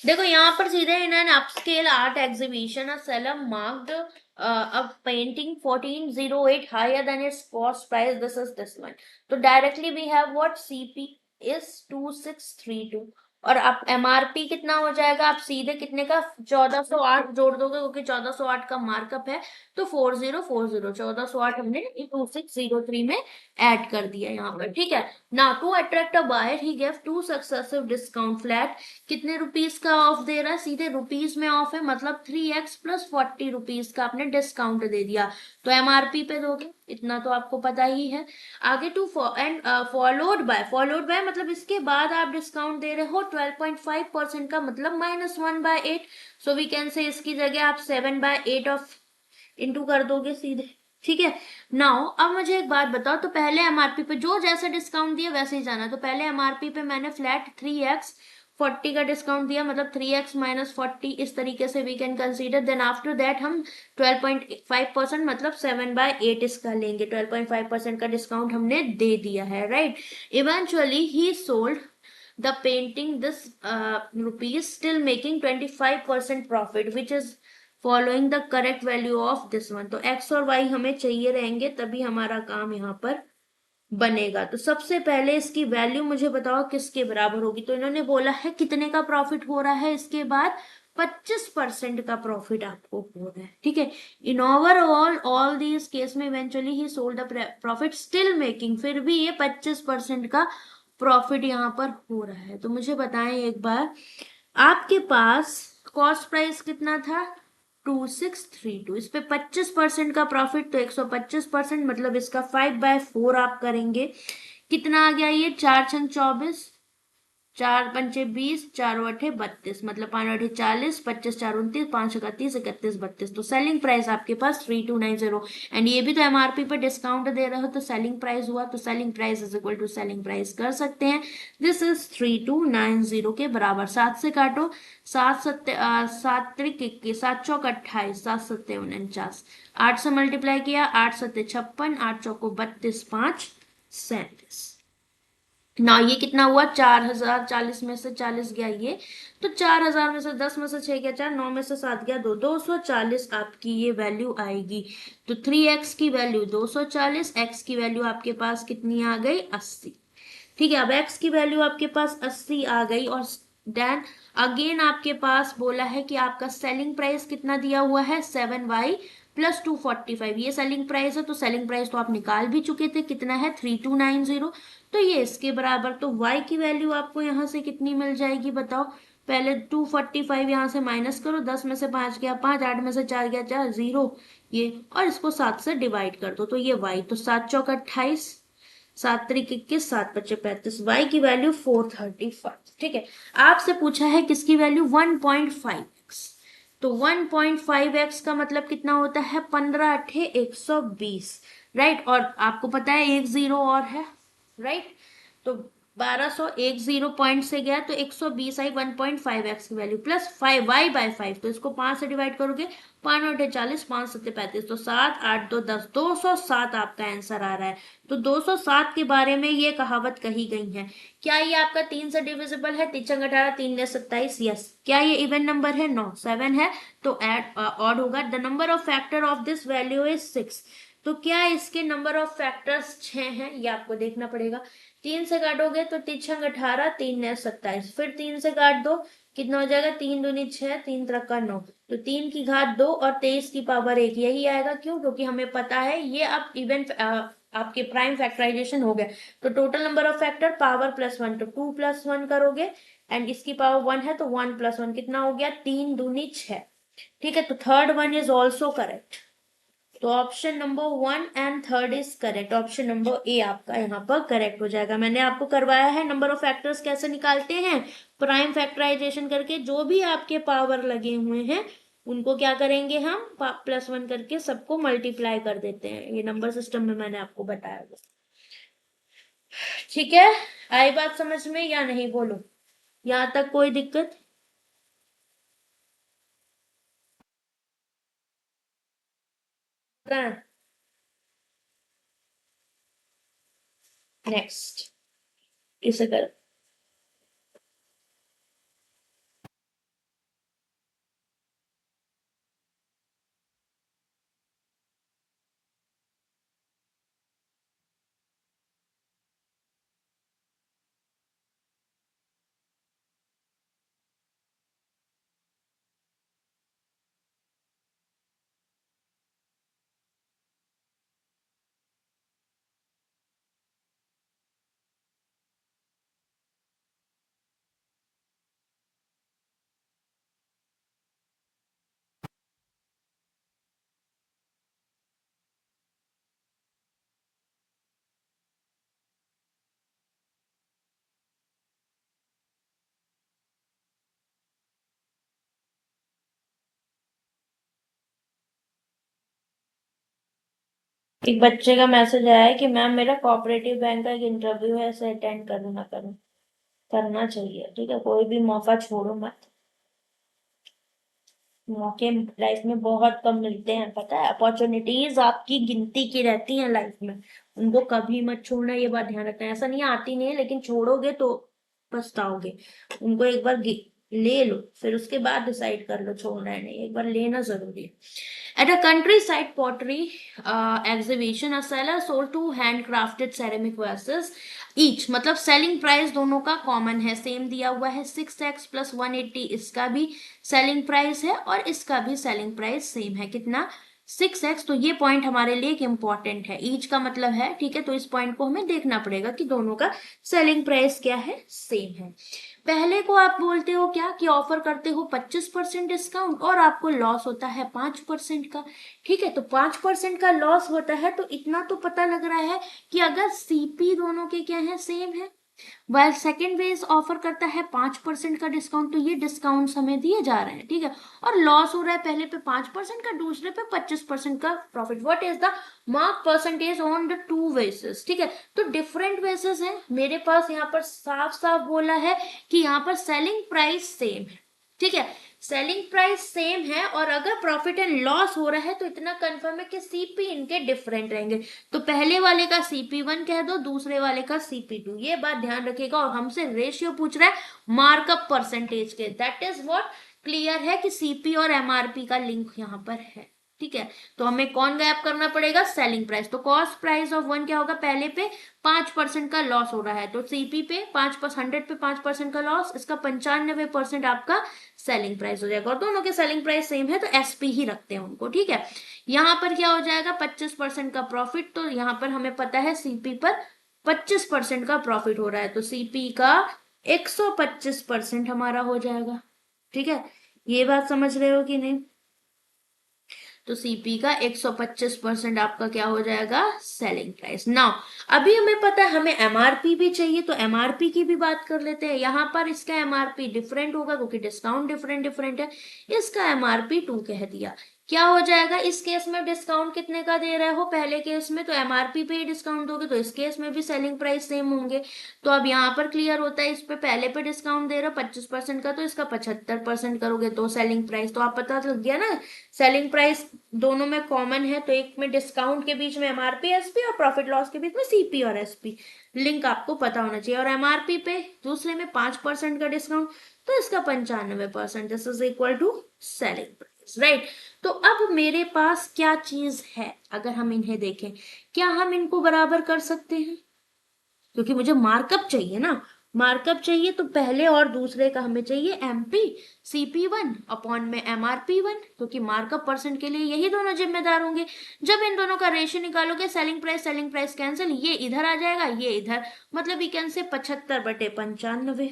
देखो यहाँ पर सीधे in an upscale art exhibition a seller marked a painting 1408 higher than its cost price, this is this one. तो directly we have what, CP is 2632, और आप एमआरपी कितना हो जाएगा, आप सीधे कितने का 1408 जोड़ दोगे क्योंकि 1408 का मार्कअप है। तो 4040, 1408 हमने 2603 में ऐड कर दिया यहाँ पर। ठीक है, now to attract a buyer he gave two successive discount flat. कितने रुपीस का ऑफ दे रहा है, सीधे रुपीस में ऑफ है, मतलब 3x प्लस 40 रुपीस का आपने डिस्काउंट दे दिया। तो एमआरपी पे दोगे, इतना तो आपको पता ही है। आगे टू एंड फॉलोड बाय मतलब इसके बाद आप डिस्काउंट दे रहे हो 12.5% का, मतलब -1/8। सो वी कैन से इसकी जगह आप 7/8 ऑफ इंटू कर दोगे सीधे। ठीक है, नाउ अब मुझे एक बात बताओ, तो पहले एमआरपी पे जो जैसा डिस्काउंट दिया वैसे ही जाना। तो पहले एमआरपी पे मैंने फ्लैट 3x 40 का डिस्काउंट दिया, मतलब 3x माइनस 40, इस तरीके से we can consider. Then after that हम 12.5% मतलब 7/8 इसका लेंगे। 12.5% का डिस्काउंट हमने दे दिया है, right. Eventually he sold the painting this rupees, still making 25% profit, which is following the correct value of this one। तो x और y हमें चाहिए रहेंगे, तभी हमारा काम यहाँ पर बनेगा। तो सबसे पहले इसकी वैल्यू मुझे बताओ किसके बराबर होगी। तो इन्होंने बोला है कितने का प्रॉफिट हो रहा है, इसके बाद 25% का प्रॉफिट आपको हो रहा है। ठीक है, in overall all these case में eventually he sold the profit still making, फिर भी ये 25% का प्रॉफिट यहाँ पर हो रहा है। तो मुझे बताएं एक बार, आपके पास कॉस्ट प्राइस कितना था, 2632, इस पे 25% का प्रॉफिट, तो 125%, मतलब इसका 5/4 आप करेंगे। कितना आ गया ये, 4×6 = 24, 4×5 = 20, 4×8 = 32, मतलब 5×8 = 40, 25 × 4 = 29, 5×31 = 31, 32। तो सेलिंग प्राइस आपके पास 3290, एंड ये भी तो एमआरपी पे डिस्काउंट दे रहे हो तो सेलिंग प्राइस हुआ। तो selling price is equal to selling price कर सकते हैं, दिस इज 3290 के बराबर। 7 से काटो, 7×7 = 28, 7×7 = 49, 8 से मल्टीप्लाई किया, 8×7 = 56, 8×4 = 32, 5×37। ना ये कितना हुआ, 4000, 40 में से 40 गया ये, तो 4000 में से 10 में से 6 गया 4, 9 में से 7 गया 2, 240 आपकी ये वैल्यू आएगी। तो 3x की वैल्यू 240, x की वैल्यू आपके पास कितनी आ गई, 80। ठीक है, अब x की वैल्यू आपके पास 80 आ गई, और देन अगेन आपके पास बोला है कि आपका सेलिंग प्राइस कितना दिया हुआ है, 7y प्लस 245, ये सेलिंग प्राइस है। तो सेलिंग प्राइस तो आप निकाल भी चुके थे, कितना है, 3290। तो ये इसके बराबर। तो y की वैल्यू आपको यहाँ से कितनी मिल जाएगी बताओ। पहले 245 यहाँ से माइनस करो, 10 में से 5 गया 5, 8 में से 4 गया 4, 0 ये, और इसको 7 से डिवाइड कर दो, तो ये y, तो 7×4 = 28, 7 त्रिक 21, 7 पच्चे 35, y की वैल्यू 435। ठीक है, आपसे पूछा है किसकी वैल्यू 1.5x, तो 1.5x का मतलब कितना होता है 15 अठे 120, राइट। और आपको पता है एक जीरो और है, राइट। तो 1200 एक जीरो पॉइंट से गया तो 120 आई 1.5x की वैल्यू प्लस 5y/5, तो इसको 5 से डिवाइड करोगे 5 नौ 40, 5 सत्ते 35, तो 7 8 2 10, 207 आपका आंसर आ रहा है। तो 207 के बारे में ये कहावत कही गई है। क्या ये आपका 3 से डिविजिबल है? 3 18, 3 ने 27, यस। क्या ये इवन नंबर है? नो, 7 है, तो ऐड ऑड होगा। The number of factor of this value is 6, तो क्या इसके नंबर ऑफ फैक्टर्स 6 हैं? ये आपको देखना पड़ेगा। 3 से काटोगे तो 3 छंग 18, 3 ने 27, फिर 3 से काट दो, कितना हो जाएगा 3 दूनी 6, 3 त्रिका 9, तो 3 की घात 2 और 23 की पावर 1, यही आएगा। क्यों? क्योंकि हमें पता है ये अब इवन आपके प्राइम फैक्टराइजेशन हो गया। तो total number of factor power plus 1, तो 2 प्लस 1 करोगे एंड इसकी पावर 1 है, तो 1 प्लस 1 कितना हो गया 3 दूनी 6। ठीक है, तो third one is also correct. तो option number 1 and third is correct, option number A आपका यहाँ पर करेक्ट हो जाएगा। मैंने आपको करवाया है नंबर ऑफ फैक्टर्स कैसे निकालते हैं, प्राइम फैक्टराइजेशन करके। जो भी आपके पावर लगे हुए हैं उनको क्या करेंगे हम प्लस 1 करके सबको मल्टीप्लाई कर देते हैं। ये नंबर सिस्टम में मैंने आपको बताया। ठीक है, आई बात समझ में या नहीं, बोलो। यहाँ तक कोई दिक्कत? नेक्स्ट इसे कर। एक बच्चे का मैसेज आया है कि मैम मेरा कोऑपरेटिव बैंक का एक इंटरव्यू है, इसे अटेंड करूँ ना करूँ? करना चाहिए, ठीक है, कोई भी मौका छोड़ो मत। मौके लाइफ में बहुत कम मिलते हैं, पता है। अपॉर्चुनिटीज आपकी गिनती की रहती हैं लाइफ में, उनको कभी मत छोड़ना, ये बात ध्यान रखना। ऐसा नहीं है आती नहीं है, लेकिन छोड़ोगे तो पछताओगे। उनको एक बार ले लो, फिर उसके बाद डिसाइड कर लो छोड़ना है नहीं, एक बार लेना जरूरी है। At a countryside pottery exhibition, a seller sold two handcrafted ceramic vases each, मतलब सेलिंग प्राइस दोनों का कॉमन है, सेम दिया हुआ है 6x प्लस 180, इसका भी सेलिंग प्राइस है और इसका भी सेलिंग प्राइस सेम है, कितना 6x। तो ये पॉइंट हमारे लिए एक इंपॉर्टेंट है, ईच का मतलब है, ठीक है। तो इस पॉइंट को हमें देखना पड़ेगा कि दोनों का सेलिंग प्राइस क्या है, सेम है। पहले को आप बोलते हो क्या कि ऑफर करते हो 25% डिस्काउंट और आपको लॉस होता है 5% का। ठीक है, तो 5% का लॉस होता है, तो इतना तो पता लग रहा है कि अगर सीपी दोनों के क्या है, सेम है, वाइल सेकेंड वेज ऑफर करता है 5% का डिस्काउंट, तो ये डिस्काउंट हमें दिए जा रहे हैं, ठीक है। और लॉस हो रहा है पहले पे 5% का, दूसरे पे 25% का profit. What is the mark percentage on the two vases? ठीक है, तो डिफरेंट वेसेस है मेरे पास। यहाँ पर साफ साफ बोला है कि यहाँ पर सेलिंग प्राइस सेम है, ठीक है, सेलिंग प्राइस सेम है। और अगर प्रॉफिट एंड लॉस हो रहा है तो इतना कंफर्म है कि सीपी इनके डिफरेंट रहेंगे। तो पहले वाले का CP1 कह दो, दूसरे वाले का CP2, ये बात ध्यान रखिएगा। और हमसे रेशियो पूछ रहा है मार्कअप परसेंटेज के, दैट इज व्हाट क्लियर है कि सीपी और MRP का लिंक यहाँ पर है, ठीक है। तो हमें कौन गैप करना पड़ेगा, सेलिंग प्राइस। तो कॉस्ट प्राइस ऑफ वन क्या होगा, पहले पे 5% का लॉस हो रहा है, तो सीपी पे 5% पे 5% का लॉस, इसका 95% आपका सेलिंग प्राइस हो जाएगा। और दोनों के सेलिंग प्राइस सेम है तो SP ही रखते हैं उनको, ठीक है। यहाँ पर क्या हो जाएगा 25% का प्रॉफिट, तो यहाँ पर हमें पता है CP पर 25% का प्रॉफिट हो रहा है, तो CP का 125% हमारा हो जाएगा, ठीक है। ये बात समझ रहे हो कि नहीं? तो सीपी का 125% आपका क्या हो जाएगा, सेलिंग प्राइस। नाउ अभी हमें पता है हमें एमआरपी भी चाहिए, तो एमआरपी की भी बात कर लेते हैं। यहाँ पर इसका एमआरपी डिफरेंट होगा क्योंकि डिस्काउंट डिफरेंट डिफरेंट है। इसका एमआरपी 2 कह दिया, क्या हो जाएगा, इस केस में डिस्काउंट कितने का दे रहे हो, पहले केस में तो एमआरपी पे ही डिस्काउंट दोगे, तो इस केस में भी सेलिंग प्राइस सेम होंगे। तो अब यहाँ पर क्लियर होता है, इस पे पहले पे डिस्काउंट दे रहे हो 25% का, तो इसका 75% करोगे तो सेलिंग प्राइस, तो आप पता लग गया ना, सेलिंग प्राइस दोनों में कॉमन है, तो एक में डिस्काउंट के बीच में एमआरपी एसपी और प्रॉफिट लॉस के बीच में सीपी और एसपी, लिंक आपको पता होना चाहिए। और एमआरपी पे दूसरे में 5% का डिस्काउंट, तो इसका 95%, this is equal to selling price, right. तो अब मेरे पास क्या चीज है, अगर हम इन्हें देखें, क्या हम इनको बराबर कर सकते हैं, क्योंकि मुझे मार्कअप चाहिए ना, मार्कअप चाहिए, तो पहले और दूसरे का हमें चाहिए एमपी CP1 अपॉन में MRP1, क्योंकि मार्कअप परसेंट के लिए यही दोनों जिम्मेदार होंगे। जब इन दोनों का रेशियो निकालोगे, सेलिंग प्राइस कैंसिल, ये इधर आ जाएगा, ये इधर, मतलब ये कैंसिल 75/95।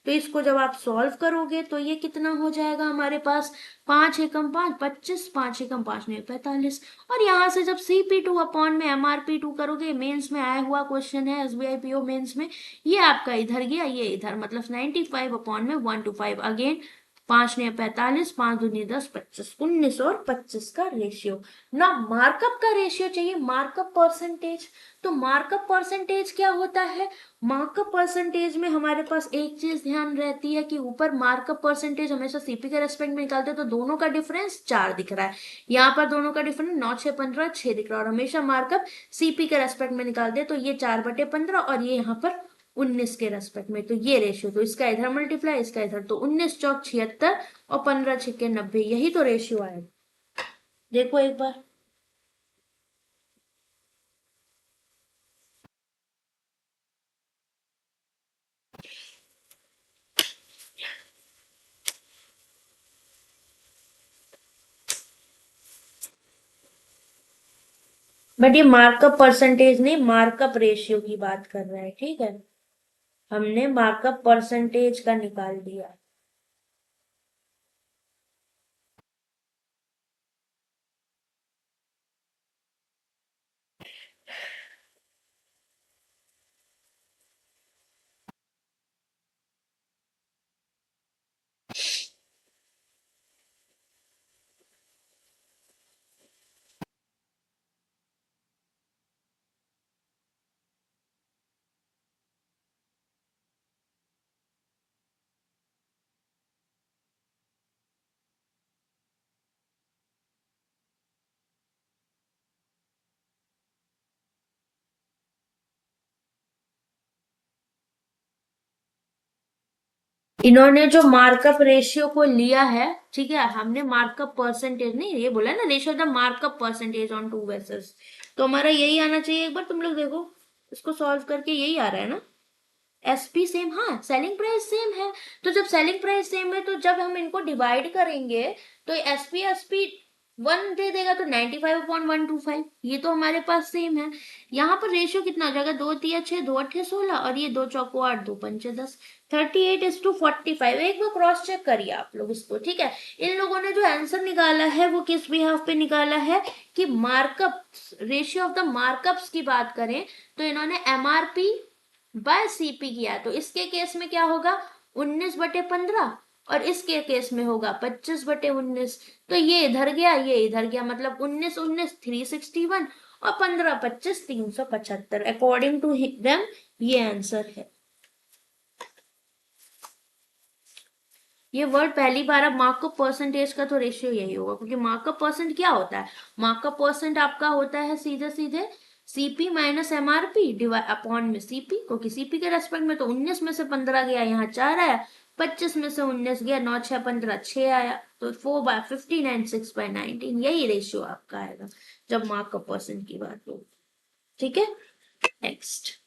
तो इसको जब आप सॉल्व करोगे तो ये कितना हो जाएगा हमारे पास, 5 एकम 5 25, 5 एकम 5 नहीं 45। और यहाँ से जब CP2 अपॉन में MRP2 करोगे, मेंस में आया हुआ क्वेश्चन है SBI PO मेंस में, ये आपका इधर गया, ये इधर, मतलब 95 अपॉन में 1 to 5, अगेन 5 ने 45, 5 दूनी 10, 25, 19 और 25 का रेशियो। ना मार्कअप का रेशियो चाहिए, मार्कअप परसेंटेज। तो मार्कअप परसेंटेज क्या होता है, मार्कअप परसेंटेज में हमारे पास एक चीज ध्यान रहती है कि ऊपर मार्कअप परसेंटेज हमेशा सीपी के रेस्पेक्ट में निकालते हैं, तो दोनों का डिफरेंस 4 दिख रहा है, यहाँ पर दोनों का डिफरेंस 9 6 15 6 दिख रहा है, और हमेशा मार्कअप सीपी के रेस्पेक्ट में निकालते हैं, तो ये 4/15 और ये यहाँ पर 19 के रेस्पेक्ट में, तो ये रेशियो, तो इसका इधर मल्टीप्लाई इसका इधर, तो 19 चौक 76 और 15 छिके 90, यही तो रेशियो आएगा, देखो एक बार। बट ये मार्कअप परसेंटेज नहीं, मार्कअप रेशियो की बात कर रहा है, ठीक है, हमने मार्कअप परसेंटेज का निकाल दिया। इन्होंने जो मार्कअप रेशियो को लिया है, ठीक है, हमने मार्कअप परसेंटेज नहीं, ये बोला ना, ratio the markup percentage on two vessels, तो हमारा यही आना चाहिए। एक बार तुम लोग देखो, इसको सॉल्व करके यही आ रहा है ना, एसपी सेम, हाँ सेलिंग प्राइस सेम है, तो जब सेलिंग प्राइस सेम है तो जब हम इनको डिवाइड करेंगे तो एसपी 1 दे देगा, तो 95/125, ये तो हमारे पास सेम है। यहाँ पर रेशियो कितना हो जाएगा, 2 3 6 2 8 16, और ये 2 चौको 8 2 पंचे 10, 38:45। एक बार क्रॉस चेक करिए आप लोग इसको, ठीक है। इन लोगों ने जो आंसर निकाला है वो किस बिहाफ पे निकाला है, कि markup ratio of the markups की बात करें तो इन्होंने एमआरपी बाय सीपी किया, तो इसके केस में क्या होगा, 19/15, और इसके केस में होगा 25/19, तो ये इधर गया ये इधर गया, मतलब 19 19 361 और 15 25 375, अकॉर्डिंग टू देम ये आंसर है। ये वर्ड पहली बार, अब मार्कअप परसेंटेज का तो रेशियो यही होगा, क्योंकि मार्कअप परसेंट क्या होता है, मार्कअप परसेंट आपका होता है सीधे सीधे CP minus MRP divide upon में सीपी, क्योंकि सीपी के रेस्पेक्ट में तो 19 में से 15 गया, यहाँ 4 आया, 25 में से 19 गया, 9 6 15 6 आया, तो 4/15 एंड 6/19, यही रेशियो आपका आएगा जब मार्कअप परसेंट की बात हो, ठीक है। नेक्स्ट,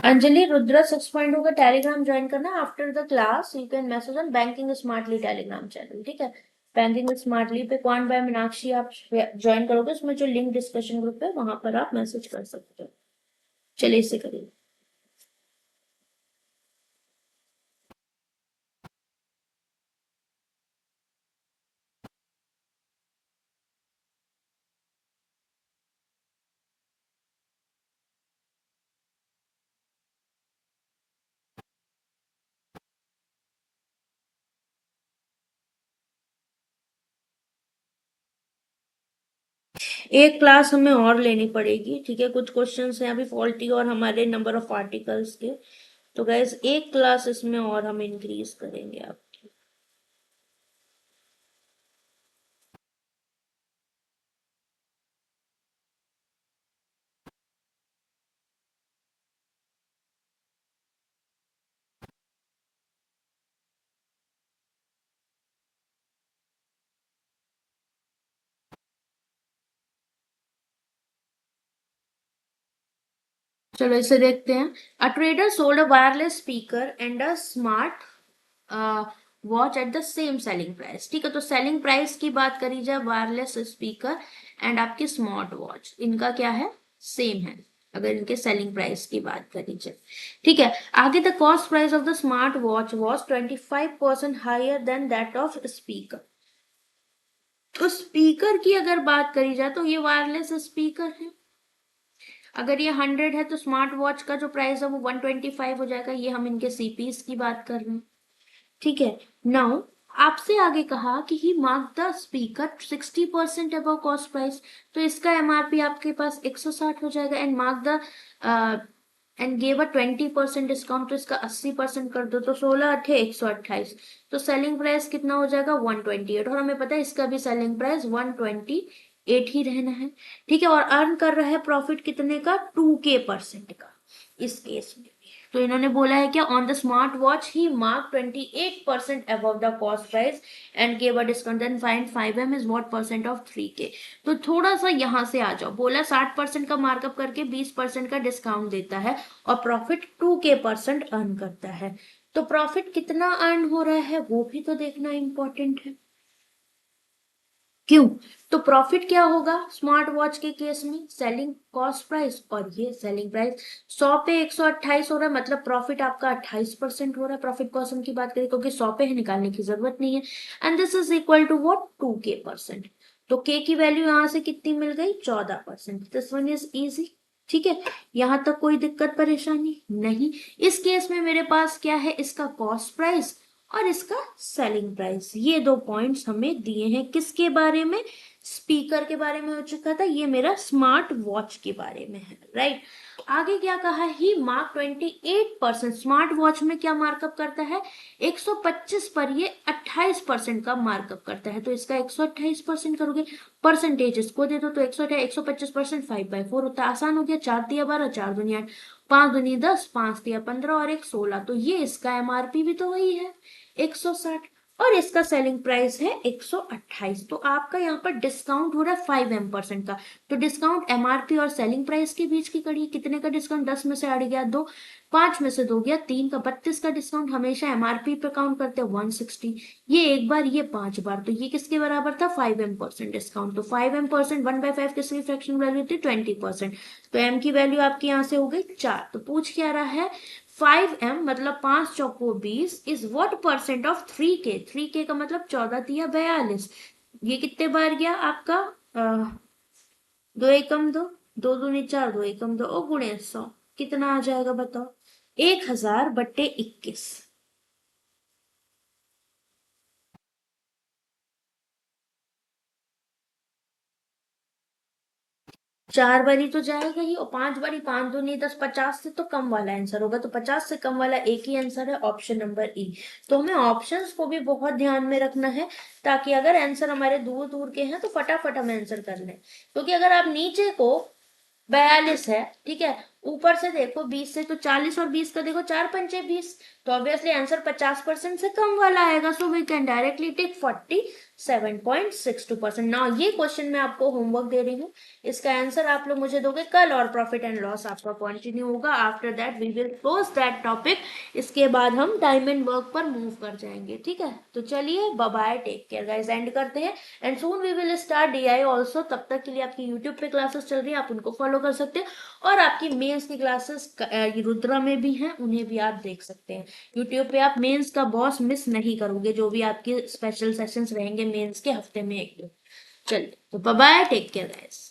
अंजलि रुद्रा 6.2 का टेलीग्राम ज्वाइन करना after the class you can message on banking smartly Telegram channel, ठीक है। बैंकिंग स्मार्टली पे कौन बाय मीनाक्षी आप ज्वाइन करोगे, उसमें जो लिंक डिस्कशन ग्रुप है वहां पर आप मैसेज कर सकते हो। चलिए इसे करिए। एक क्लास हमें और लेनी पड़ेगी, ठीक है। कुछ क्वेश्चंस हैं अभी फॉल्टी और हमारे नंबर ऑफ आर्टिकल्स के, तो गैस एक क्लास इसमें और हम इंक्रीज करेंगे आप। चलो इसे देखते हैं। A trader sold a wireless speaker and a smart watch at the same selling price, ठीक है। तो सेलिंग प्राइस की बात करी जाए, वायरलेस स्पीकर एंड आपकी स्मार्ट वॉच, इनका क्या है, सेम है अगर इनके सेलिंग प्राइस की बात करी जाए, ठीक है। आगे the cost price of the smart watch was 25% higher than that of speaker. तो स्पीकर की अगर बात करी जाए तो ये वायरलेस स्पीकर है, अगर ये 100 है तो स्मार्ट वॉच का जो प्राइस है वो 125 हो जाएगा। ये हम इनके सीपीस की बात कर रहे हैं, ठीक है। नाउ आपसे आगे कहा कि he mark the speaker 60% above cost price, तो इसका एमआरपी आपके पास 160 हो जाएगा। And mark the and gave a 20% discount, तो इसका 80% कर दो तो 16 अठे 128, तो सेलिंग प्राइस कितना हो जाएगा 128। और हमें पता है इसका भी सेलिंग प्राइस 128 ही रहना है, ठीक है। और अर्न कर रहा है प्रॉफिट कितने का, 2K% का इस केस में। तो इन्होंने बोला है क्या, on the smart watch he mark 28% above the cost price and give a discount, then find 5M is what percent of 3K। तो थोड़ा सा यहां से आ जाओ, बोला 60% का मार्कअप करके 20% का डिस्काउंट देता है और प्रॉफिट 2K% अर्न करता है। तो प्रॉफिट कितना अर्न हो रहा है वो भी तो देखना इंपॉर्टेंट है, क्यों। तो प्रॉफिट क्या होगा स्मार्ट वॉच के केस में, सेलिंग कॉस्ट प्राइस और ये सेलिंग प्राइस, 100 पे 128 हो रहा है, मतलब प्रॉफिट आपका 28% हो रहा है। प्रॉफिट कॉस्ट हम की बात करें क्योंकि 100 पे है, निकालने की जरूरत नहीं है। And this is equal to what, 2K%। तो के की वैल्यू यहां से कितनी मिल गई, 14%। दिस वन इज इजी, ठीक है। यहां तक कोई दिक्कत परेशानी नहीं। इस केस में मेरे पास क्या है, इसका कॉस्ट प्राइस और इसका सेलिंग प्राइस, ये दो पॉइंट्स हमें दिए हैं। किसके बारे में, स्पीकर के बारे में हो चुका था, ये मेरा स्मार्ट वॉच के बारे में है, राइट। आगे क्या कहा, ही मार्क 28%, स्मार्ट वॉच में क्या मार्कअप करता है 125 पर, ये 28% का मार्कअप करता है, तो इसका 128% करोगे। परसेंटेज इसको दे दो तो 128 125% 5/4 होता है, आसान हो गया। 4 दिया 12, 4 दूनी 8, 5 दूनी 10, 5 दिया 15 और 1 16, तो ये इसका एमआरपी भी तो वही है 160, और इसका सेलिंग प्राइस है 128। तो आपका यहाँ पर डिस्काउंट हो रहा है 5M% का। तो डिस्काउंट एमआरपी और सेलिंग प्राइस के बीच की कड़ी, कितने का डिस्काउंट, 10 में से 8 गया 2, 5 में से 2 गया 3 का 32 का डिस्काउंट। हमेशा एमआरपी पे काउंट करते हैं 160, ये एक बार ये 5 बार, तो ये किसके बराबर था 5M% डिस्काउंट। तो 5M% 1/5 किसकी फ्रैक्शन वैल्यू थी 20%, तो एम की वैल्यू आपकी यहाँ से हो गई 4। तो पूछ क्या रहा है, 5M मतलब 5 चौको 20 is what percent of 3K, 3K का मतलब 14 दिया 42, ये कितने बार गया आपका, दो एकम दो, दो दूनी 4, दो एकम दो, और गुणे 100, कितना आ जाएगा बताओ, 1000/21। 4 बारी तो जाएगा ही, और 5 बारी, 5 दूनी 10, 50 से तो कम वाला आंसर होगा, तो 50 से कम वाला एक ही आंसर है, ऑप्शन नंबर ई। तो हमें ऑप्शंस को भी बहुत ध्यान में रखना है, ताकि अगर आंसर हमारे दूर दूर के हैं तो फटाफट हम आंसर कर लें। क्योंकि अगर आप नीचे को 42 है, ठीक है, ऊपर से देखो 20 से तो 40 और 20 का देखो 4×5 = 20, तो ऑब्वियसली आंसर 50% से कम वाला आएगा। So we can directly take 47.62%। Now ये क्वेश्चन मैं आपको होमवर्क दे रही हूँ, इसका आंसर आप लोग मुझे दोगे कल, और प्रॉफिट एंड लॉस आपका कंटिन्यू होगा। After that we will close that topic, इसके बाद हम टाइम एंड वर्क पर मूव कर जाएंगे, ठीक है। तो चलिए bye bye, take care guys, end करते हैं। And soon we will start DI also. तब तक के लिए आपकी यूट्यूब पे क्लासेस चल रही है, आप उनको फॉलो कर सकते हैं, और आपकी मेंस की क्लासेस रुद्रा में भी हैं, उन्हें भी आप देख सकते हैं यूट्यूब पे। आप मेंस का बॉस मिस नहीं करोगे, जो भी आपके स्पेशल सेशंस रहेंगे मेंस के हफ्ते में 1 दिन। चलिए तो bye bye, take care guys.